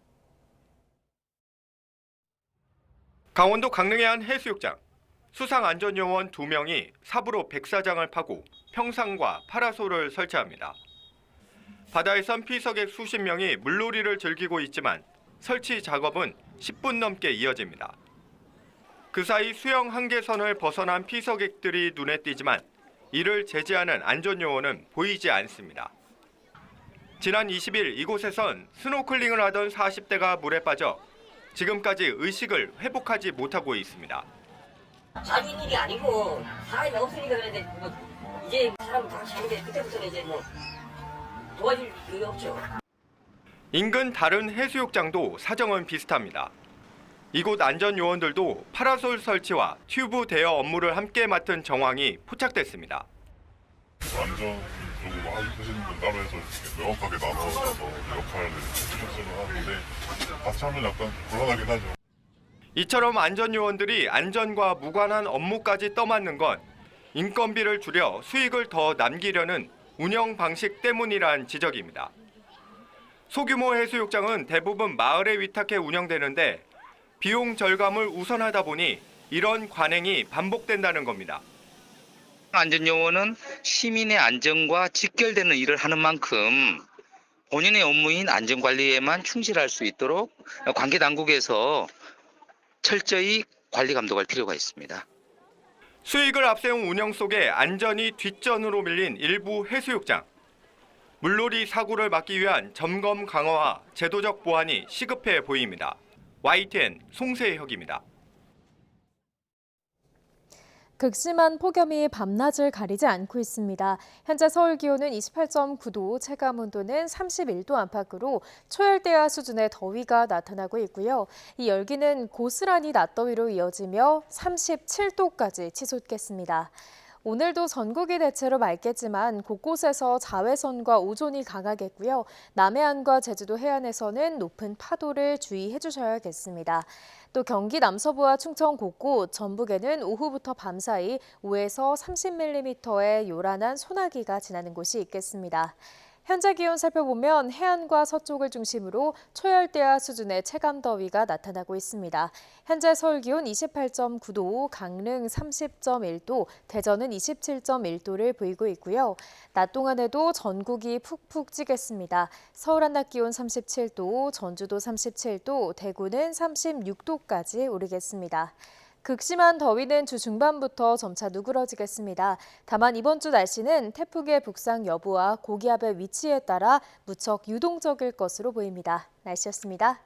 강원도 강릉의 한 해수욕장. 수상안전요원 2명이 삽으로 백사장을 파고 평상과 파라솔을 설치합니다. 바다에선 피서객 수십 명이 물놀이를 즐기고 있지만 설치 작업은 10분 넘게 이어집니다. 그 사이 수영 한계선을 벗어난 피서객들이 눈에 띄지만 이를 제지하는 안전요원은 보이지 않습니다. 지난 20일 이곳에선 스노클링을 하던 40대가 물에 빠져 지금까지 의식을 회복하지 못하고 있습니다. 자주 있는 게 아니고 사람이 없으니까 그런데 뭐 이제 사람 다 자는데 그때부터는 이제 뭐 도와줄 이유가 없죠. 인근 다른 해수욕장도 사정은 비슷합니다. 이곳 안전요원들도 파라솔 설치와 튜브 대여 업무를 함께 맡은 정황이 포착됐습니다. 안전 쪽으로 하시는 분 따로 해서 이렇게 명확하게 나눠서 역할을 해주셨으면 하는데 같이 하면 약간 곤란하긴 하죠. 이처럼 안전요원들이 안전과 무관한 업무까지 떠맡는 건 인건비를 줄여 수익을 더 남기려는 운영 방식 때문이란 지적입니다. 소규모 해수욕장은 대부분 마을에 위탁해 운영되는데 비용 절감을 우선하다 보니 이런 관행이 반복된다는 겁니다. 안전요원은 시민의 안전과 직결되는 일을 하는 만큼 본인의 업무인 안전관리에만 충실할 수 있도록 관계 당국에서 철저히 관리 감독할 필요가 있습니다. 수익을 앞세운 운영 속에 안전이 뒷전으로 밀린 일부 해수욕장. 물놀이 사고를 막기 위한 점검 강화와 제도적 보완이 시급해 보입니다. YTN 송세혁입니다. 극심한 폭염이 밤낮을 가리지 않고 있습니다. 현재 서울 기온은 28.9도, 체감온도는 31도 안팎으로 초열대야 수준의 더위가 나타나고 있고요. 이 열기는 고스란히 낮더위로 이어지며 37도까지 치솟겠습니다. 오늘도 전국이 대체로 맑겠지만 곳곳에서 자외선과 오존이 강하겠고요. 남해안과 제주도 해안에서는 높은 파도를 주의해 주셔야겠습니다. 또 경기 남서부와 충청 곳곳, 전북에는 오후부터 밤사이 5에서 30mm의 요란한 소나기가 지나는 곳이 있겠습니다. 현재 기온 살펴보면 해안과 서쪽을 중심으로 초열대야 수준의 체감더위가 나타나고 있습니다. 현재 서울 기온 28.9도, 강릉 30.1도, 대전은 27.1도를 보이고 있고요. 낮 동안에도 전국이 푹푹 찌겠습니다. 서울 한낮 기온 37도, 전주도 37도, 대구는 36도까지 오르겠습니다. 극심한 더위는 주 중반부터 점차 누그러지겠습니다. 다만 이번 주 날씨는 태풍의 북상 여부와 고기압의 위치에 따라 무척 유동적일 것으로 보입니다. 날씨였습니다.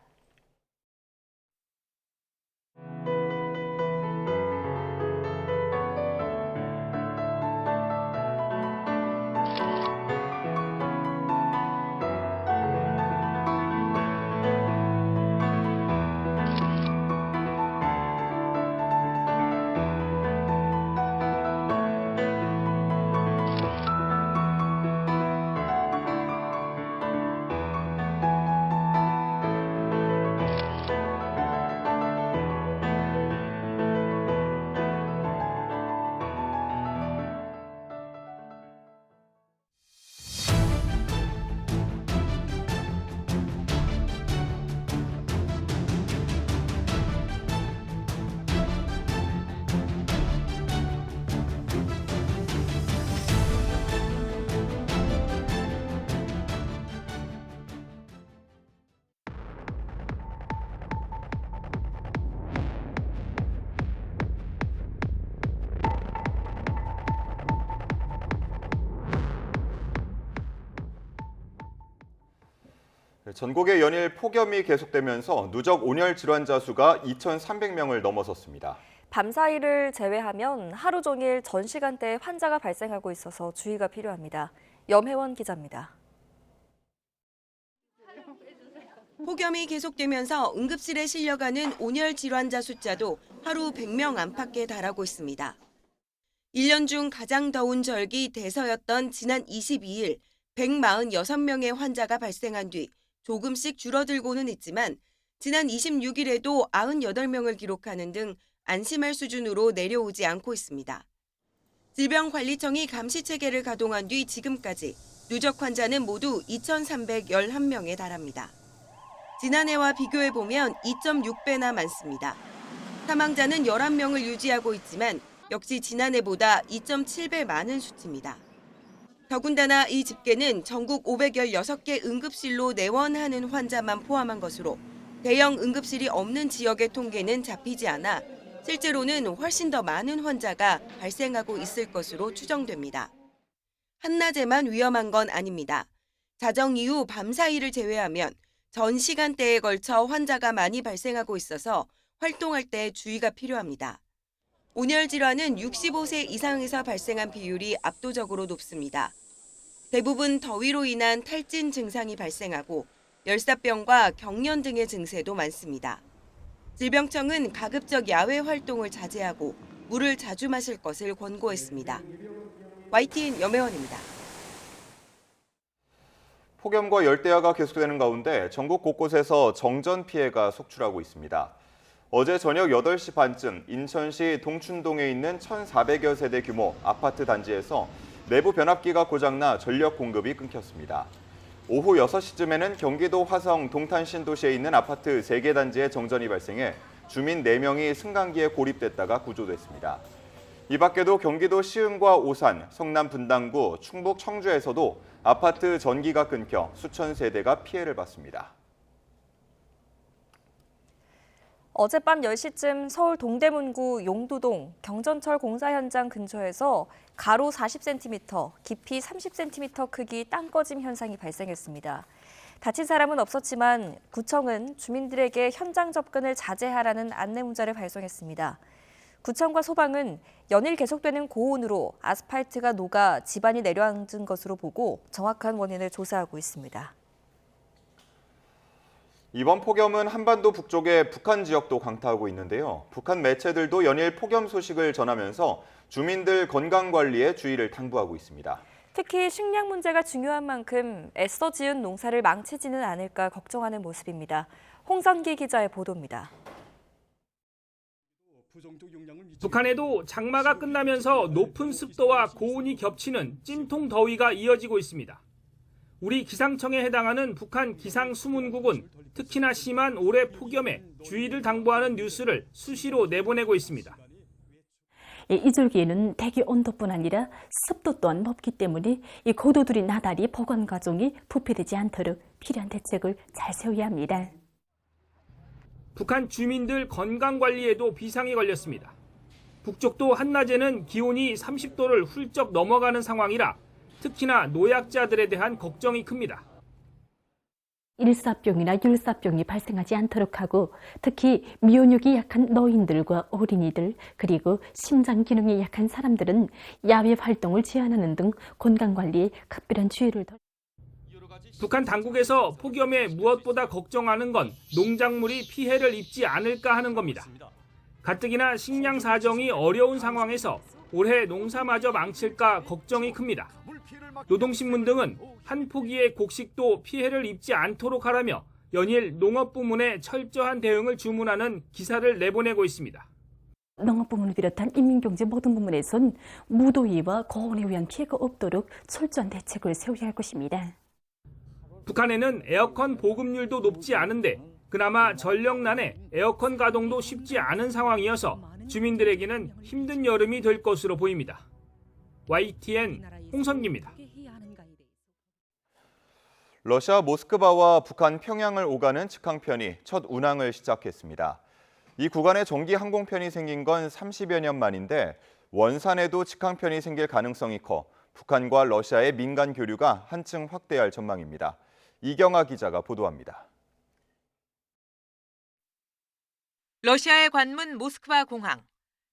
전국의 연일 폭염이 계속되면서 누적 온열 질환자 수가 2,300명을 넘어섰습니다. 밤사이를 제외하면 하루 종일 전 시간대에 환자가 발생하고 있어서 주의가 필요합니다. 염혜원 기자입니다. 폭염이 계속되면서 응급실에 실려가는 온열 질환자 숫자도 하루 100명 안팎에 달하고 있습니다. 1년 중 가장 더운 절기 대서였던 지난 22일 146명의 환자가 발생한 뒤 조금씩 줄어들고는 있지만 지난 26일에도 98명을 기록하는 등 안심할 수준으로 내려오지 않고 있습니다. 질병관리청이 감시체계를 가동한 뒤 지금까지 누적 환자는 모두 2,311명에 달합니다. 지난해와 비교해보면 2.6배나 많습니다. 사망자는 11명을 유지하고 있지만 역시 지난해보다 2.7배 많은 수치입니다. 더군다나 이 집계는 전국 516개 응급실로 내원하는 환자만 포함한 것으로 대형 응급실이 없는 지역의 통계는 잡히지 않아 실제로는 훨씬 더 많은 환자가 발생하고 있을 것으로 추정됩니다. 한낮에만 위험한 건 아닙니다. 자정 이후 밤사이를 제외하면 전 시간대에 걸쳐 환자가 많이 발생하고 있어서 활동할 때 주의가 필요합니다. 온열 질환은 65세 이상에서 발생한 비율이 압도적으로 높습니다. 대부분 더위로 인한 탈진 증상이 발생하고 열사병과 경련 등의 증세도 많습니다. 질병청은 가급적 야외 활동을 자제하고 물을 자주 마실 것을 권고했습니다. YTN 염혜원입니다. 폭염과 열대야가 계속되는 가운데 전국 곳곳에서 정전 피해가 속출하고 있습니다. 어제 저녁 8시 반쯤 인천시 동춘동에 있는 1,400여 세대 규모 아파트 단지에서 내부 변압기가 고장나 전력 공급이 끊겼습니다. 오후 6시쯤에는 경기도 화성 동탄 신도시에 있는 아파트 3개 단지에 정전이 발생해 주민 4명이 승강기에 고립됐다가 구조됐습니다. 이 밖에도 경기도 시흥과 오산, 성남 분당구, 충북 청주에서도 아파트 전기가 끊겨 수천 세대가 피해를 봤습니다. 어젯밤 10시쯤 서울 동대문구 용두동 경전철 공사 현장 근처에서 가로 40cm, 깊이 30cm 크기 땅 꺼짐 현상이 발생했습니다. 다친 사람은 없었지만 구청은 주민들에게 현장 접근을 자제하라는 안내 문자를 발송했습니다. 구청과 소방은 연일 계속되는 고온으로 아스팔트가 녹아 집안이 내려앉은 것으로 보고 정확한 원인을 조사하고 있습니다. 이번 폭염은 한반도 북쪽의 북한 지역도 강타하고 있는데요. 북한 매체들도 연일 폭염 소식을 전하면서 주민들 건강 관리에 주의를 당부하고 있습니다. 특히 식량 문제가 중요한 만큼 애써 지은 농사를 망치지는 않을까 걱정하는 모습입니다. 홍선기 기자의 보도입니다. 북한에도 장마가 끝나면서 높은 습도와 고온이 겹치는 찜통 더위가 이어지고 있습니다. 우리 기상청에 해당하는 북한 기상수문국은 특히나 심한 올해 폭염에 주의를 당부하는 뉴스를 수시로 내보내고 있습니다. 이 줄기에는 대기 온도뿐 아니라 습도 또한 높기 때문에 이 고도들이 나달이 보건 과정이 부패되지 않도록 필요한 대책을 잘 세워야 합니다. 북한 주민들 건강 관리에도 비상이 걸렸습니다. 북쪽도 한낮에는 기온이 30도를 훌쩍 넘어가는 상황이라 특히나 노약자들에 대한 걱정이 큽니다. 일사병이나 율사병이 발생하지 않도록 하고 특히 면역이 약한 노인들과 어린이들 그리고 심장 기능이 약한 사람들은 야외 활동을 제한하는 등 건강관리에 각별한 주의를 북한 당국에서 폭염에 무엇보다 걱정하는 건 농작물이 피해를 입지 않을까 하는 겁니다. 가뜩이나 식량 사정이 어려운 상황에서 올해 농사마저 망칠까 걱정이 큽니다. 노동신문 등은 한 포기의 곡식도 피해를 입지 않도록 하라며 연일 농업부문에 철저한 대응을 주문하는 기사를 내보내고 있습니다. 농업부문을 비롯한 인민경제 모든 부문에선 무더위와 고온에 의한 피해가 없도록 철저한 대책을 세워야 할 것입니다. 북한에는 에어컨 보급률도 높지 않은데 그나마 전력난에 에어컨 가동도 쉽지 않은 상황이어서 주민들에게는 힘든 여름이 될 것으로 보입니다. YTN 홍선기입니다. 러시아 모스크바와 북한 평양을 오가는 직항편이 첫 운항을 시작했습니다. 이 구간에 정기 항공편이 생긴 건 30여 년 만인데 원산에도 직항편이 생길 가능성이 커 북한과 러시아의 민간 교류가 한층 확대할 전망입니다. 이경아 기자가 보도합니다. 러시아의 관문 모스크바 공항.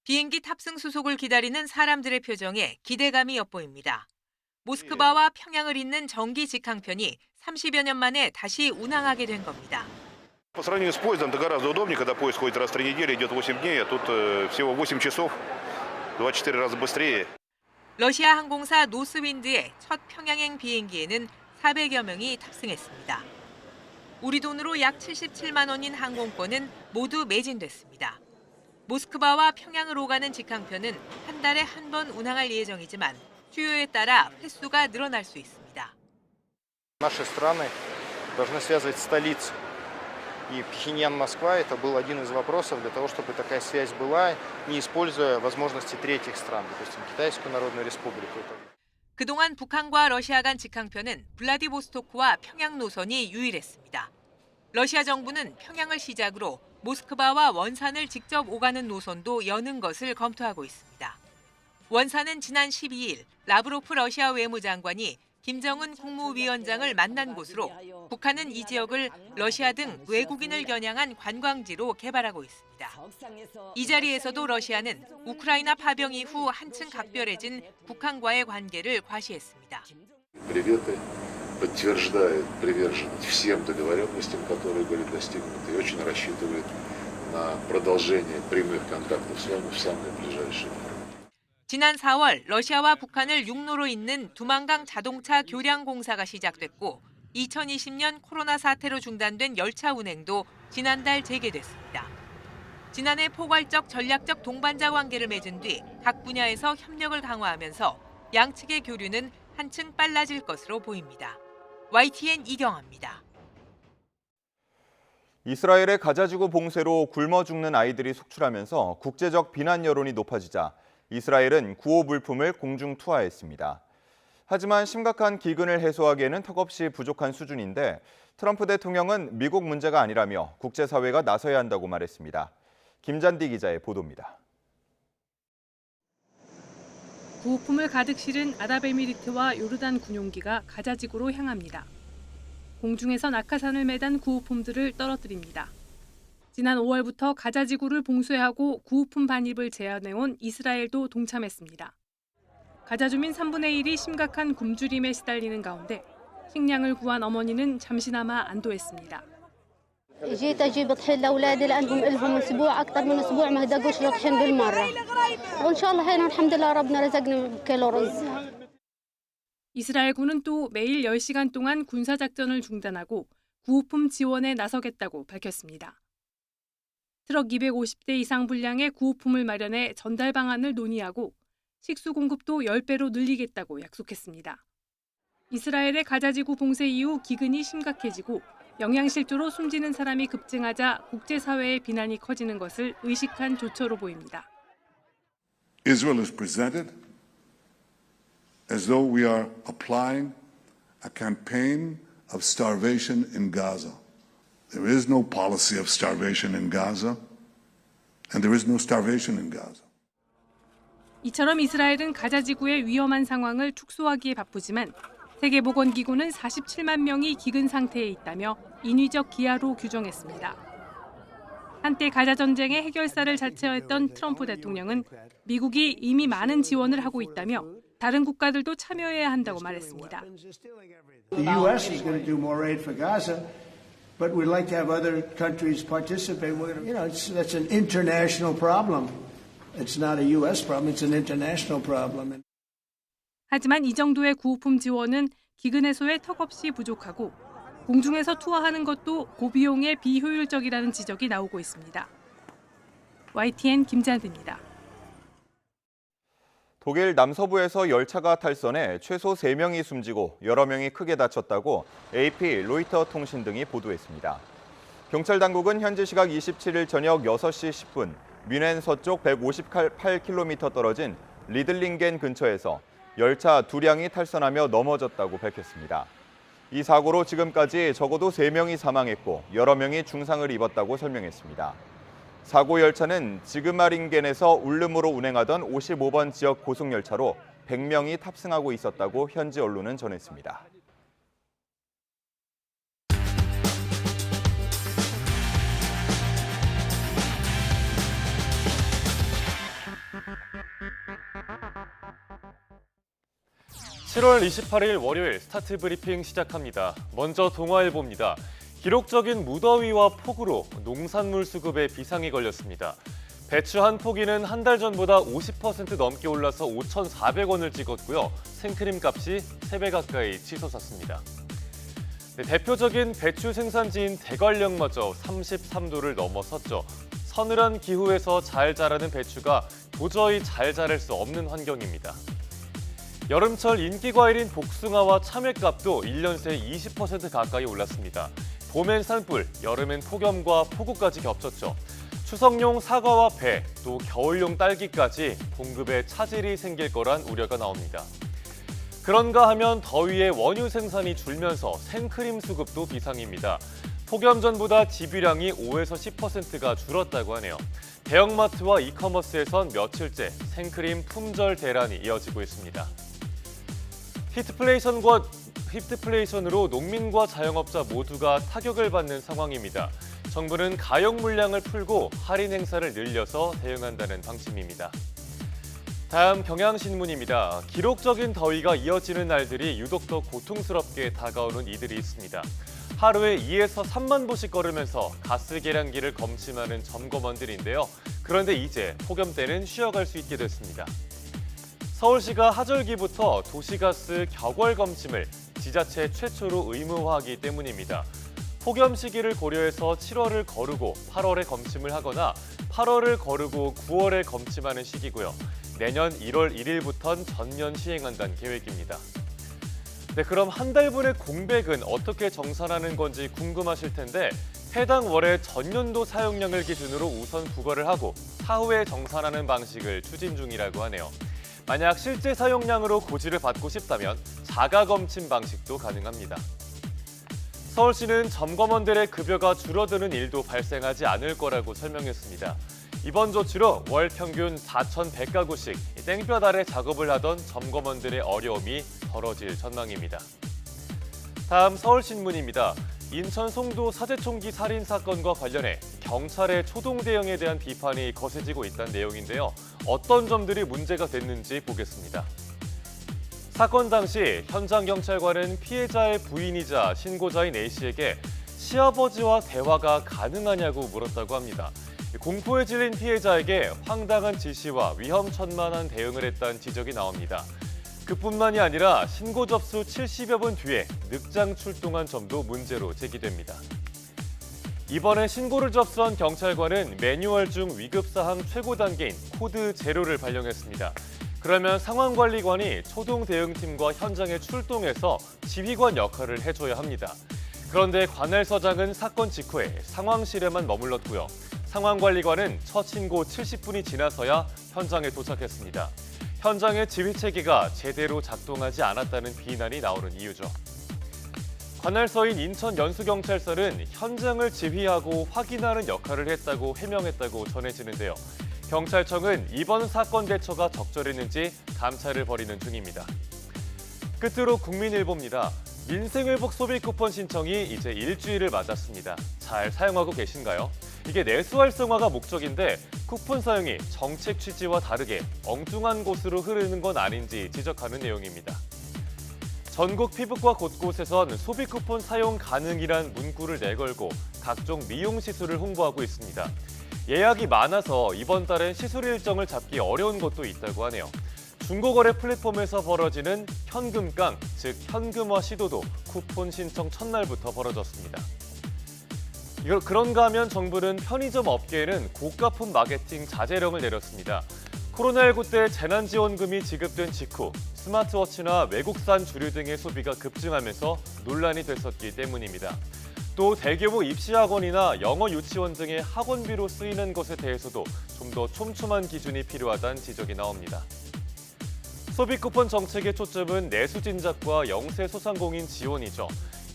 비행기 탑승 수속을 기다리는 사람들의 표정에 기대감이 엿보입니다. 모스크바와 평양을 잇는 정기 직항편이 30여 년 만에 다시 운항하게 된 겁니다. По сравнению с поездом, это гораздо удобнее, когда поезд ходит раз в 3 недели, идет 8 дней, а тут всего 8 часов, 24 раза быстрее. 러시아 항공사 노스윈드의 첫 평양행 비행기에는 400여 명이 탑승했습니다. 우리 돈으로 약 77만 원인 항공권은 모두 매진됐습니다. 모스크바와 평양을 오가는 직항편은 한 달에 한 번 운항할 예정이지만 수요에 따라 횟수가 늘어날 수 있습니다. Наши страны должны связывать столицу. И Пхеньян-Москва это был один из вопросов для того, чтобы такая связь была, не используя возможности третьих стран, допустим, Китайскую Народную Республику. 그동안 북한과 러시아 간 직항편은 블라디보스토크와 평양 노선이 유일했습니다. 러시아 정부는 평양을 시작으로 모스크바와 원산을 직접 오가는 노선도 여는 것을 검토하고 있습니다. 원산은 지난 12일 라브로프 러시아 외무장관이 김정은 국무위원장을 만난 곳으로 북한은 이 지역을 러시아 등 외국인을 겨냥한 관광지로 개발하고 있습니다. 이 자리에서도 러시아는 우크라이나 파병 이후 한층 각별해진 북한과의 관계를 과시했습니다. подтверждает приверженность всем договоренностям, которые были достигнуты, и очень рассчитывает на продолжение прямых контактов с вами в самое ближайшее время. 지난 4월 러시아와 북한을 육로로 잇는 두만강 자동차 교량 공사가 시작됐고 2020년 코로나 사태로 중단된 열차 운행도 지난달 재개됐습니다. 지난해 포괄적 전략적 동반자 관계를 맺은 뒤 각 분야에서 협력을 강화하면서 양측의 교류는 한층 빨라질 것으로 보입니다. YTN 이경아입니다. 이스라엘의 가자지구 봉쇄로 굶어 죽는 아이들이 속출하면서 국제적 비난 여론이 높아지자 이스라엘은 구호 물품을 공중 투하했습니다. 하지만 심각한 기근을 해소하기에는 턱없이 부족한 수준인데 트럼프 대통령은 미국 문제가 아니라며 국제사회가 나서야 한다고 말했습니다. 김잔디 기자의 보도입니다. 구호품을 가득 실은 아랍에미리트와 요르단 군용기가 가자지구로 향합니다. 공중에서 낙하산을 매단 구호품들을 떨어뜨립니다. 지난 5월부터 가자지구를 봉쇄하고 구호품 반입을 제한해온 이스라엘도 동참했습니다. 가자 주민 3분의 1이 심각한 굶주림에 시달리는 가운데 식량을 구한 어머니는 잠시나마 안도했습니다. جيت اجيب طحين لاولادي لانهم لهم اسبوع اكثر من اسبوع ما هدقوش الطحين بالمره وان شاء الله هنا الحمد لله ربنا رزقنا بكيلو رز. 이스라엘군은 또 매일 10시간 동안 군사작전을 중단하고 구호품 지원에 나서겠다고 밝혔습니다. 트럭 250대 이상 분량의 구호품을 마련해 전달 방안을 논의하고 식수 공급도 10배로 늘리겠다고 약속했습니다. 이스라엘의 가자지구 봉쇄 이후 기근이 심각해지고 영양실조로 숨지는 사람이 급증하자 국제사회의 비난이 커지는 것을 의식한 조처로 보입니다. Israel is presented as though we are applying a campaign of starvation in Gaza. There is no policy of starvation in Gaza, and there is no starvation in Gaza. 이처럼 이스라엘은 가자지구의 위험한 상황을 축소하기에 바쁘지만 세계보건기구는 47만 명이 기근 상태에 있다며 인위적 기아로 규정했습니다. 한때 가자 전쟁의 해결사를 자처했던 트럼프 대통령은 미국이 이미 많은 지원을 하고 있다며 다른 국가들도 참여해야 한다고 말했습니다. The U.S. is going to do more aid for Gaza, but we'd like to have other countries participate. You know, that's an international problem. It's not a U.S. problem. It's an international problem. 하지만 이 정도의 구호품 지원은 기근 해소에 턱없이 부족하고 공중에서 투하하는 것도 고비용에 비효율적이라는 지적이 나오고 있습니다. YTN 김잔디입니다. 독일 남서부에서 열차가 탈선해 최소 3명이 숨지고 여러 명이 크게 다쳤다고 AP, 로이터 통신 등이 보도했습니다. 경찰 당국은 현지 시각 27일 저녁 6시 10분 뮌헨 서쪽 158km 떨어진 리들링겐 근처에서 열차 2량이 탈선하며 넘어졌다고 밝혔습니다. 이 사고로 지금까지 적어도 3명이 사망했고 여러 명이 중상을 입었다고 설명했습니다. 사고 열차는 지그마링겐에서 울름으로 운행하던 55번 지역 고속열차로 100명이 탑승하고 있었다고 현지 언론은 전했습니다. 7월 28일 월요일 스타트 브리핑 시작합니다. 먼저 동아일보입니다. 기록적인 무더위와 폭우로 농산물 수급에 비상이 걸렸습니다. 배추 한 포기는 한 달 전보다 50% 넘게 올라서 5,400원을 찍었고요. 생크림 값이 3배 가까이 치솟았습니다. 대표적인 배추 생산지인 대관령마저 33도를 넘어섰죠. 서늘한 기후에서 잘 자라는 배추가 도저히 잘 자랄 수 없는 환경입니다. 여름철 인기 과일인 복숭아와 참외값도 1년 새 20% 가까이 올랐습니다. 봄엔 산불, 여름엔 폭염과 폭우까지 겹쳤죠. 추석용 사과와 배, 또 겨울용 딸기까지 공급에 차질이 생길 거란 우려가 나옵니다. 그런가 하면 더위에 원유 생산이 줄면서 생크림 수급도 비상입니다. 폭염 전보다 지비량이 5에서 10%가 줄었다고 하네요. 대형마트와 이커머스에선 며칠째 생크림 품절 대란이 이어지고 있습니다. 히트플레이션으로 농민과 자영업자 모두가 타격을 받는 상황입니다. 정부는 가용 물량을 풀고 할인 행사를 늘려서 대응한다는 방침입니다. 다음 경향신문입니다. 기록적인 더위가 이어지는 날들이 유독 더 고통스럽게 다가오는 이들이 있습니다. 하루에 2에서 3만 보씩 걸으면서 가스 계량기를 검침하는 점검원들인데요. 그런데 이제 폭염 때는 쉬어갈 수 있게 됐습니다. 서울시가 하절기부터 도시가스 격월 검침을 지자체 최초로 의무화하기 때문입니다. 폭염 시기를 고려해서 7월을 거르고 8월에 검침을 하거나 8월을 거르고 9월에 검침하는 시기고요. 내년 1월 1일부터는 전면 시행한다는 계획입니다. 네, 그럼 한 달분의 공백은 어떻게 정산하는 건지 궁금하실 텐데 해당 월의 전년도 사용량을 기준으로 우선 부과를 하고 사후에 정산하는 방식을 추진 중이라고 하네요. 만약 실제 사용량으로 고지를 받고 싶다면 자가검침 방식도 가능합니다. 서울시는 점검원들의 급여가 줄어드는 일도 발생하지 않을 거라고 설명했습니다. 이번 조치로 월 평균 4,100가구씩 땡볕 아래 작업을 하던 점검원들의 어려움이 덜어질 전망입니다. 다음 서울신문입니다. 인천 송도 사제총기 살인 사건과 관련해 경찰의 초동 대응에 대한 비판이 거세지고 있다는 내용인데요. 어떤 점들이 문제가 됐는지 보겠습니다. 사건 당시 현장 경찰관은 피해자의 부인이자 신고자인 A씨에게 시아버지와 대화가 가능하냐고 물었다고 합니다. 공포에 질린 피해자에게 황당한 지시와 위험천만한 대응을 했다는 지적이 나옵니다. 그뿐만이 아니라 신고 접수 70여 분 뒤에 늑장 출동한 점도 문제로 제기됩니다. 이번에 신고를 접수한 경찰관은 매뉴얼 중 위급사항 최고 단계인 코드 제로를 발령했습니다. 그러면 상황관리관이 초동 대응팀과 현장에 출동해서 지휘관 역할을 해줘야 합니다. 그런데 관할서장은 사건 직후에 상황실에만 머물렀고요. 상황관리관은 첫 신고 70분이 지나서야 현장에 도착했습니다. 현장의 지휘체계가 제대로 작동하지 않았다는 비난이 나오는 이유죠. 관할서인 인천 연수경찰서는 현장을 지휘하고 확인하는 역할을 했다고 해명했다고 전해지는데요. 경찰청은 이번 사건 대처가 적절했는지 감찰을 벌이는 중입니다. 끝으로 국민일보입니다. 민생회복 소비 쿠폰 신청이 이제 일주일을 맞았습니다. 잘 사용하고 계신가요? 이게 내수 활성화가 목적인데 쿠폰 사용이 정책 취지와 다르게 엉뚱한 곳으로 흐르는 건 아닌지 지적하는 내용입니다. 전국 피부과 곳곳에선 소비 쿠폰 사용 가능이란 문구를 내걸고 각종 미용 시술을 홍보하고 있습니다. 예약이 많아서 이번 달엔 시술 일정을 잡기 어려운 곳도 있다고 하네요. 중고거래 플랫폼에서 벌어지는 현금깡, 즉 현금화 시도도 쿠폰 신청 첫날부터 벌어졌습니다. 그런가 하면 정부는 편의점 업계에는 고가품 마케팅 자제령을 내렸습니다. 코로나19 때 재난지원금이 지급된 직후 스마트워치나 외국산 주류 등의 소비가 급증하면서 논란이 됐었기 때문입니다. 또 대규모 입시학원이나 영어 유치원 등의 학원비로 쓰이는 것에 대해서도 좀 더 촘촘한 기준이 필요하다는 지적이 나옵니다. 소비 쿠폰 정책의 초점은 내수 진작과 영세 소상공인 지원이죠.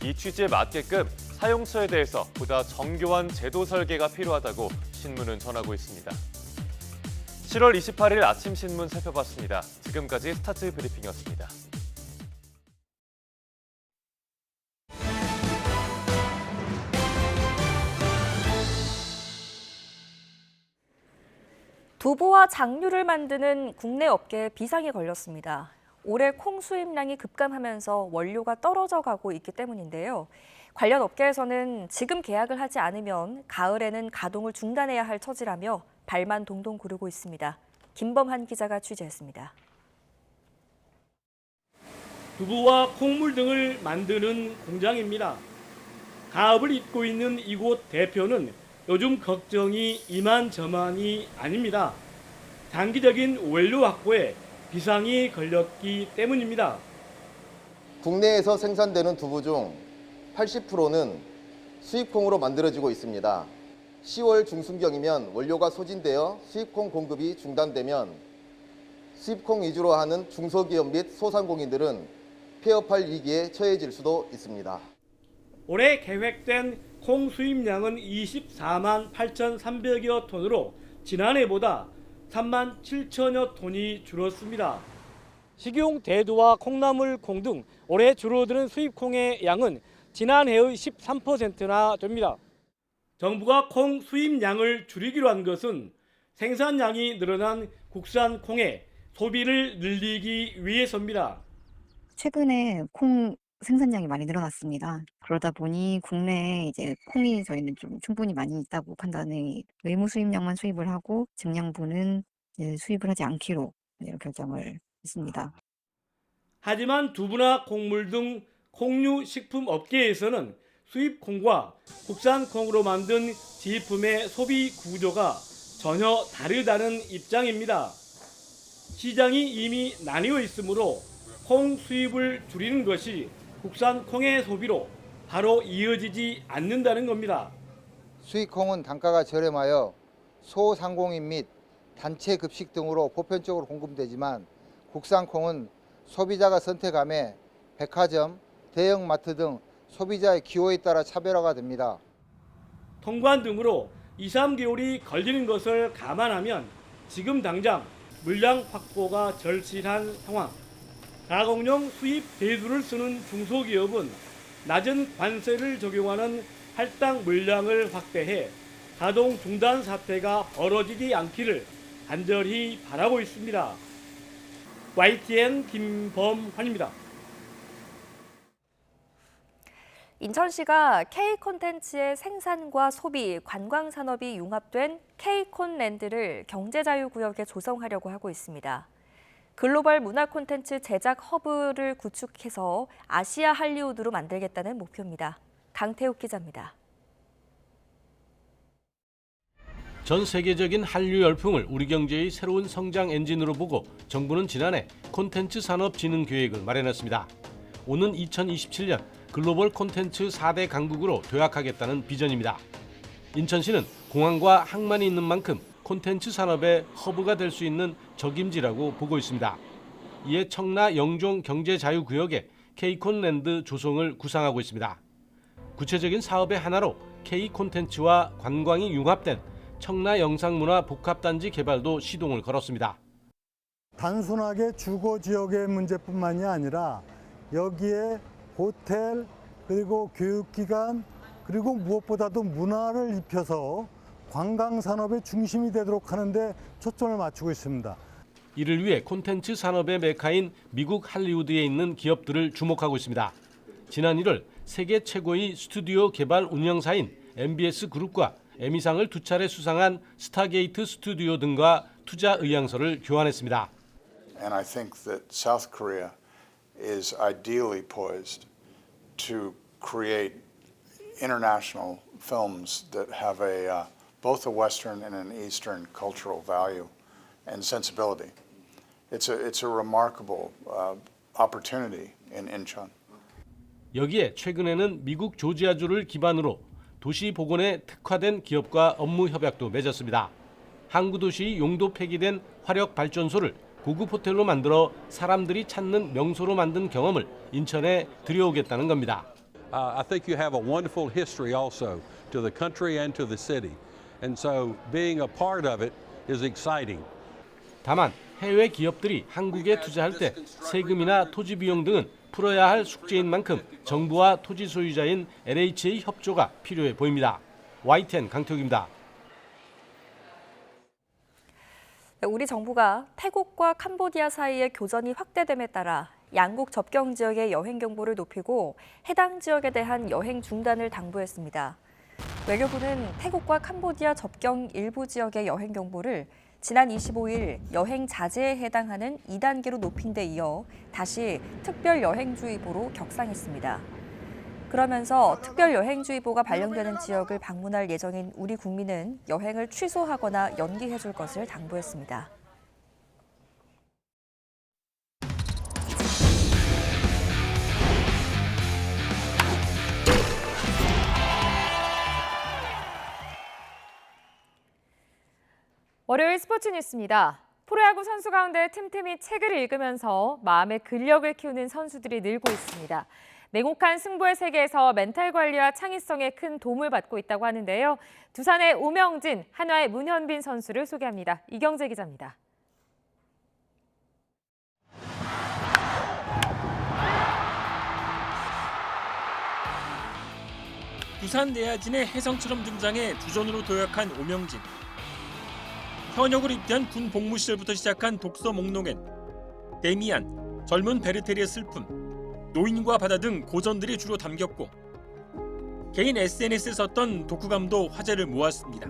이 취지에 맞게끔 사용처에 대해서 보다 정교한 제도 설계가 필요하다고 신문은 전하고 있습니다. 7월 28일 아침 신문 살펴봤습니다. 지금까지 스타트 브리핑이었습니다. 두부와 장류를 만드는 국내 업계에 비상이 걸렸습니다. 올해 콩 수입량이 급감하면서 원료가 떨어져 가고 있기 때문인데요. 관련 업계에서는 지금 계약을 하지 않으면 가을에는 가동을 중단해야 할 처지라며 발만 동동 구르고 있습니다. 김범한 기자가 취재했습니다. 두부와 콩물 등을 만드는 공장입니다. 가업을 잇고 있는 이곳 대표는 요즘 걱정이 이만저만이 아닙니다. 단기적인 원료 확보에 비상이 걸렸기 때문입니다. 국내에서 생산되는 두부 중 80%는 수입콩으로 만들어지고 있습니다. 10월 중순경이면 원료가 소진되어 수입콩 공급이 중단되면 수입콩 위주로 하는 중소기업 및 소상공인들은 폐업할 위기에 처해질 수도 있습니다. 올해 계획된 콩 수입량은 24만 8,300여 톤으로 지난해보다 3만 7천여 톤이 줄었습니다. 식용 대두와 콩나물 콩 등 올해 줄어드는 수입콩의 양은 지난해의 13%나 됩니다. 정부가 콩 수입량을 줄이기로 한 것은 생산량이 늘어난 국산 콩의 소비를 늘리기 위해서입니다. 최근에 콩 생산량이 많이 늘어났습니다. 그러다 보니 국내에 이제 콩이 저희는 좀 충분히 많이 있다고 판단해 의무 수입량만 수입을 하고 증량분은 수입을 하지 않기로 결정을 했습니다. 하지만 두부나 콩물 등 콩류 식품 업계에서는 수입 콩과 국산 콩으로 만든 제품의 소비 구조가 전혀 다르다는 입장입니다. 시장이 이미 나뉘어 있으므로 콩 수입을 줄이는 것이 국산 콩의 소비로 바로 이어지지 않는다는 겁니다. 수입콩은 단가가 저렴하여 소상공인 및 단체 급식 등으로 보편적으로 공급되지만 국산 콩은 소비자가 선택함에 백화점, 대형마트 등 소비자의 기호에 따라 차별화가 됩니다. 통관 등으로 2, 3개월이 걸리는 것을 감안하면 지금 당장 물량 확보가 절실한 상황. 가공용 수입 대두를 쓰는 중소기업은 낮은 관세를 적용하는 할당 물량을 확대해 가동 중단 사태가 벌어지지 않기를 간절히 바라고 있습니다. YTN 김범환입니다. 인천시가 K 콘텐츠의 생산과 소비, 관광 산업이 융합된 K콘랜드를 경제자유구역에 조성하려고 하고 있습니다. 글로벌 문화 콘텐츠 제작 허브를 구축해서 아시아 할리우드로 만들겠다는 목표입니다. 강태욱 기자입니다. 전 세계적인 한류 열풍을 우리 경제의 새로운 성장 엔진으로 보고 정부는 지난해 콘텐츠 산업 진흥 계획을 마련했습니다. 오는 2027년 글로벌 콘텐츠 4대 강국으로 도약하겠다는 비전입니다. 인천시는 공항과 항만이 있는 만큼 콘텐츠 산업의 허브가 될 수 있는 적임지라고 보고 있습니다. 이에 청라 영종 경제자유구역에 K콘랜드 조성을 구상하고 있습니다. 구체적인 사업의 하나로 K콘텐츠와 관광이 융합된 청라 영상문화 복합단지 개발도 시동을 걸었습니다. 단순하게 주거 지역의 문제뿐만이 아니라 여기에 호텔 그리고 교육기관 그리고 무엇보다도 문화를 입혀서 관광산업의 중심이 되도록 하는데 초점을 맞추고 있습니다. 이를 위해 콘텐츠 산업의 메카인 미국 할리우드에 있는 기업들을 주목하고 있습니다. 지난 1월 세계 최고의 스튜디오 개발 운영사인 MBS 그룹과 에미상을 2차례 수상한 스타게이트 스튜디오 등과 투자 의향서를 교환했습니다. And I think that South Korea is ideally poised to create international films that have both a Western and an Eastern cultural value and sensibility. It's a remarkable opportunity in Incheon. 여기에 최근에는 미국 조지아주를 기반으로 도시 복원에 특화된 기업과 업무 협약도 맺었습니다. 항구 도시 용도 폐기된 화력 발전소를 고급 호텔로 만들어 사람들이 찾는 명소로 만든 경험을 인천에 들여오겠다는 겁니다. I think you have a wonderful history also to the country and to the city. And so being a part of it is exciting. 다만 해외 기업들이 한국에 투자할 때 세금이나 토지 비용 등은 풀어야 할 숙제인 만큼 정부와 토지 소유자인 LH의 협조가 필요해 보입니다. YTN 강태욱입니다. 우리 정부가 태국과 캄보디아 사이의 교전이 확대됨에 따라 양국 접경 지역의 여행 경보를 높이고 해당 지역에 대한 여행 중단을 당부했습니다. 외교부는 태국과 캄보디아 접경 일부 지역의 여행 경보를 지난 25일 여행 자제에 해당하는 2단계로 높인 데 이어 다시 특별 여행주의보로 격상했습니다. 그러면서 특별 여행주의보가 발령되는 지역을 방문할 예정인 우리 국민은 여행을 취소하거나 연기해 줄 것을 당부했습니다. 월요일 스포츠 뉴스입니다. 프로야구 선수 가운데 틈틈이 책을 읽으면서 마음의 근력을 키우는 선수들이 늘고 있습니다. 냉혹한 승부의 세계에서 멘탈 관리와 창의성에 큰 도움을 받고 있다고 하는데요. 두산의 오명진, 한화의 문현빈 선수를 소개합니다. 이경재 기자입니다. 두산 내야진의 혜성처럼 등장해 주전으로 도약한 오명진. 현역으로 입대한 군 복무 시절부터 시작한 독서 목록엔 데미안, 젊은 베르테리의 슬픔, 노인과 바다 등 고전들이 주로 담겼고 개인 SNS에 썼던 독후감도 화제를 모았습니다.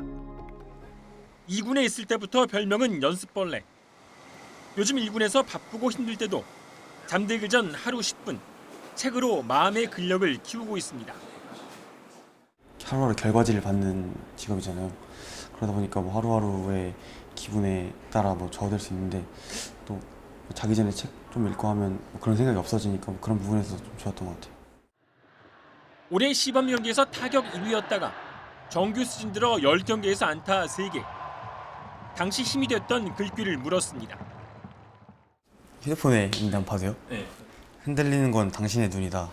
2군에 있을 때부터 별명은 연습벌레. 요즘 1군에서 바쁘고 힘들 때도 잠들기 전 하루 10분 책으로 마음의 근력을 키우고 있습니다. 하루하루 결과지를 받는 직업이잖아요. 그러다 보니까 뭐 하루하루의 기분에 따라 뭐 저어될 수 있는데 또 자기 전에 책 좀 읽고 하면 뭐 그런 생각이 없어지니까 뭐 그런 부분에서 좀 좋았던 것 같아요. 올해 시범 경기에서 타격 1위였다가 정규 시즌 들어 10경기에서 안타 3개. 당시 힘이 됐던 글귀를 물었습니다. 휴대폰에 있는 한 봐도요? 네. 흔들리는 건 당신의 눈이다.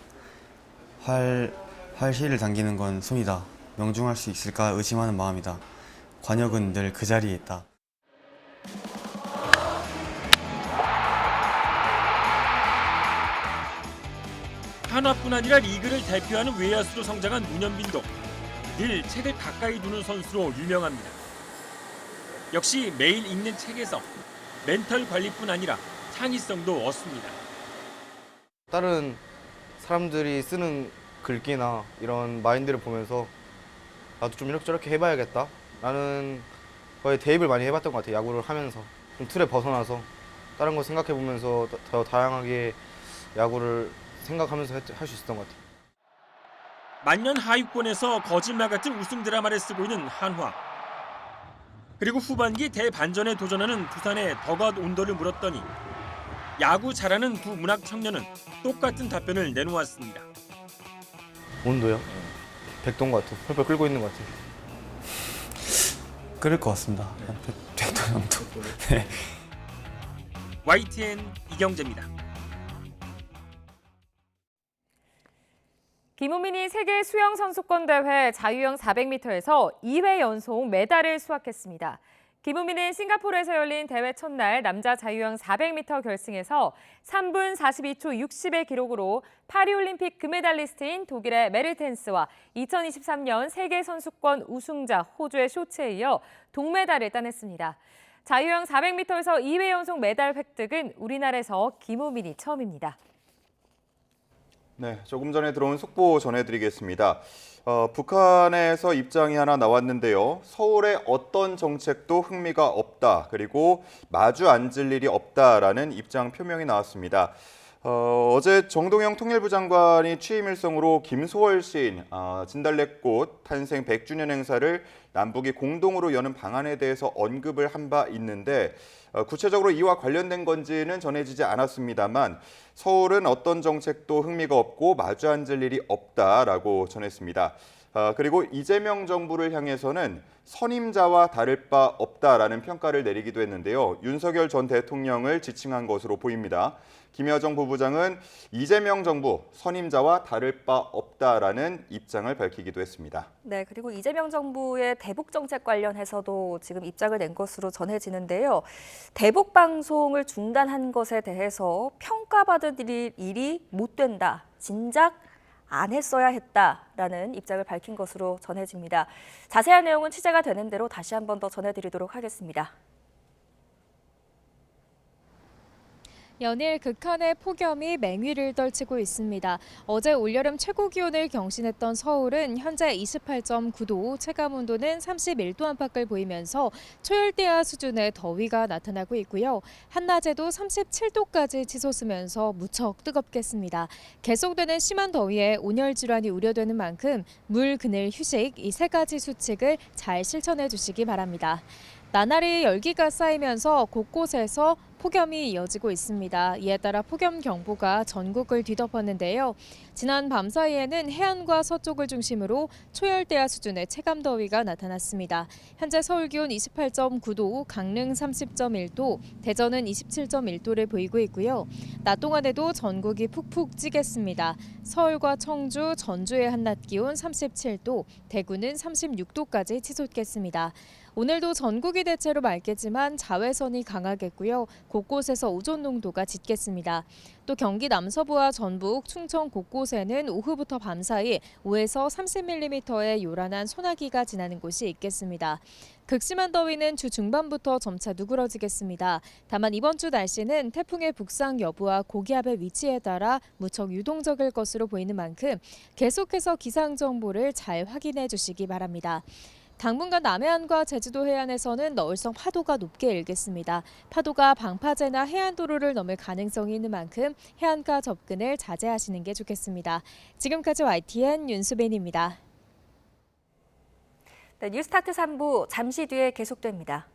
활시를 당기는 건 손이다. 명중할 수 있을까 의심하는 마음이다. 관역은 늘 그 자리에 있다. 한화뿐 아니라 리그를 대표하는 외야수로 성장한 문현빈도 늘 책을 가까이 두는 선수로 유명합니다. 역시 매일 읽는 책에서 멘탈 관리뿐 아니라 창의성도 얻습니다. 다른 사람들이 쓰는 글귀나 이런 마인드를 보면서 나도 좀 이렇게 저렇게 해봐야겠다 라는 거에 대입을 많이 해봤던 것 같아요. 야구를 하면서 좀 틀에 벗어나서 다른 거 생각해보면서 더 다양하게 야구를 생각하면서 할 수 있었던 것 같아요. 만년 하위권에서 거짓말 같은 우승 드라마를 쓰고 있는 한화. 그리고 후반기 대반전에 도전하는 두산의 더가웃 온도를 물었더니 야구 잘하는 두 문학 청년은 똑같은 답변을 내놓았습니다. 온도요? 100도인 것 같아요. 펄펄 끓고 있는 것 같아요. 끓을 것 같습니다. 100도 정도. 네. YTN 이경재입니다. 김우민이 세계 수영 선수권 대회 자유형 400m에서 2회 연속 메달을 수확했습니다. 김우민은 싱가포르에서 열린 대회 첫날 남자 자유형 400m 결승에서 3분 42초 60의 기록으로 파리올림픽 금메달리스트인 독일의 메르텐스와 2023년 세계선수권 우승자 호주의 쇼츠에 이어 동메달을 따냈습니다. 자유형 400m에서 2회 연속 메달 획득은 우리나라에서 김우민이 처음입니다. 네, 조금 전에 들어온 속보 전해드리겠습니다. 북한에서 입장이 하나 나왔는데요. 서울에 어떤 정책도 흥미가 없다. 그리고 마주 앉을 일이 없다라는 입장 표명이 나왔습니다. 어제 정동영 통일부 장관이 취임 일성으로 김소월 시인 진달래꽃 탄생 100주년 행사를 남북이 공동으로 여는 방안에 대해서 언급을 한 바 있는데 구체적으로 이와 관련된 건지는 전해지지 않았습니다만 서울은 어떤 정책도 흥미가 없고 마주 앉을 일이 없다라고 전했습니다. 그리고 이재명 정부를 향해서는 선임자와 다를 바 없다라는 평가를 내리기도 했는데요. 윤석열 전 대통령을 지칭한 것으로 보입니다. 김여정 부부장은 이재명 정부 선임자와 다를 바 없다라는 입장을 밝히기도 했습니다. 네, 그리고 이재명 정부의 대북 정책 관련해서도 지금 입장을 낸 것으로 전해지는데요. 대북 방송을 중단한 것에 대해서 평가받을 일이 못 된다. 진작 안 했어야 했다라는 입장을 밝힌 것으로 전해집니다. 자세한 내용은 취재가 되는 대로 다시 한 번 더 전해드리도록 하겠습니다. 연일 극한의 폭염이 맹위를 떨치고 있습니다. 어제 올여름 최고 기온을 경신했던 서울은 현재 28.9도, 체감온도는 31도 안팎을 보이면서 초열대야 수준의 더위가 나타나고 있고요. 한낮에도 37도까지 치솟으면서 무척 뜨겁겠습니다. 계속되는 심한 더위에 온열 질환이 우려되는 만큼 물, 그늘, 휴식 이 세 가지 수칙을 잘 실천해 주시기 바랍니다. 나날이 열기가 쌓이면서 곳곳에서 폭염이 이어지고 있습니다. 이에 따라 폭염경보가 전국을 뒤덮었는데요. 지난 밤 사이에는 해안과 서쪽을 중심으로 초열대야 수준의 체감더위가 나타났습니다. 현재 서울 기온 28.9도, 강릉 30.1도, 대전은 27.1도를 보이고 있고요. 낮 동안에도 전국이 푹푹 찌겠습니다. 서울과 청주, 전주의 한낮 기온 37도, 대구는 36도까지 치솟겠습니다. 오늘도 전국이 대체로 맑겠지만 자외선이 강하겠고요. 곳곳에서 오존 농도가 짙겠습니다. 또 경기 남서부와 전북, 충청 곳곳에는 오후부터 밤 사이 5에서 30mm의 요란한 소나기가 지나는 곳이 있겠습니다. 극심한 더위는 주 중반부터 점차 누그러지겠습니다. 다만 이번 주 날씨는 태풍의 북상 여부와 고기압의 위치에 따라 무척 유동적일 것으로 보이는 만큼 계속해서 기상 정보를 잘 확인해 주시기 바랍니다. 당분간 남해안과 제주도 해안에서는 너울성 파도가 높게 일겠습니다. 파도가 방파제나 해안도로를 넘을 가능성이 있는 만큼 해안가 접근을 자제하시는 게 좋겠습니다. 지금까지 YTN 윤수빈입니다. 네, 뉴스타트 3부 잠시 뒤에 계속됩니다.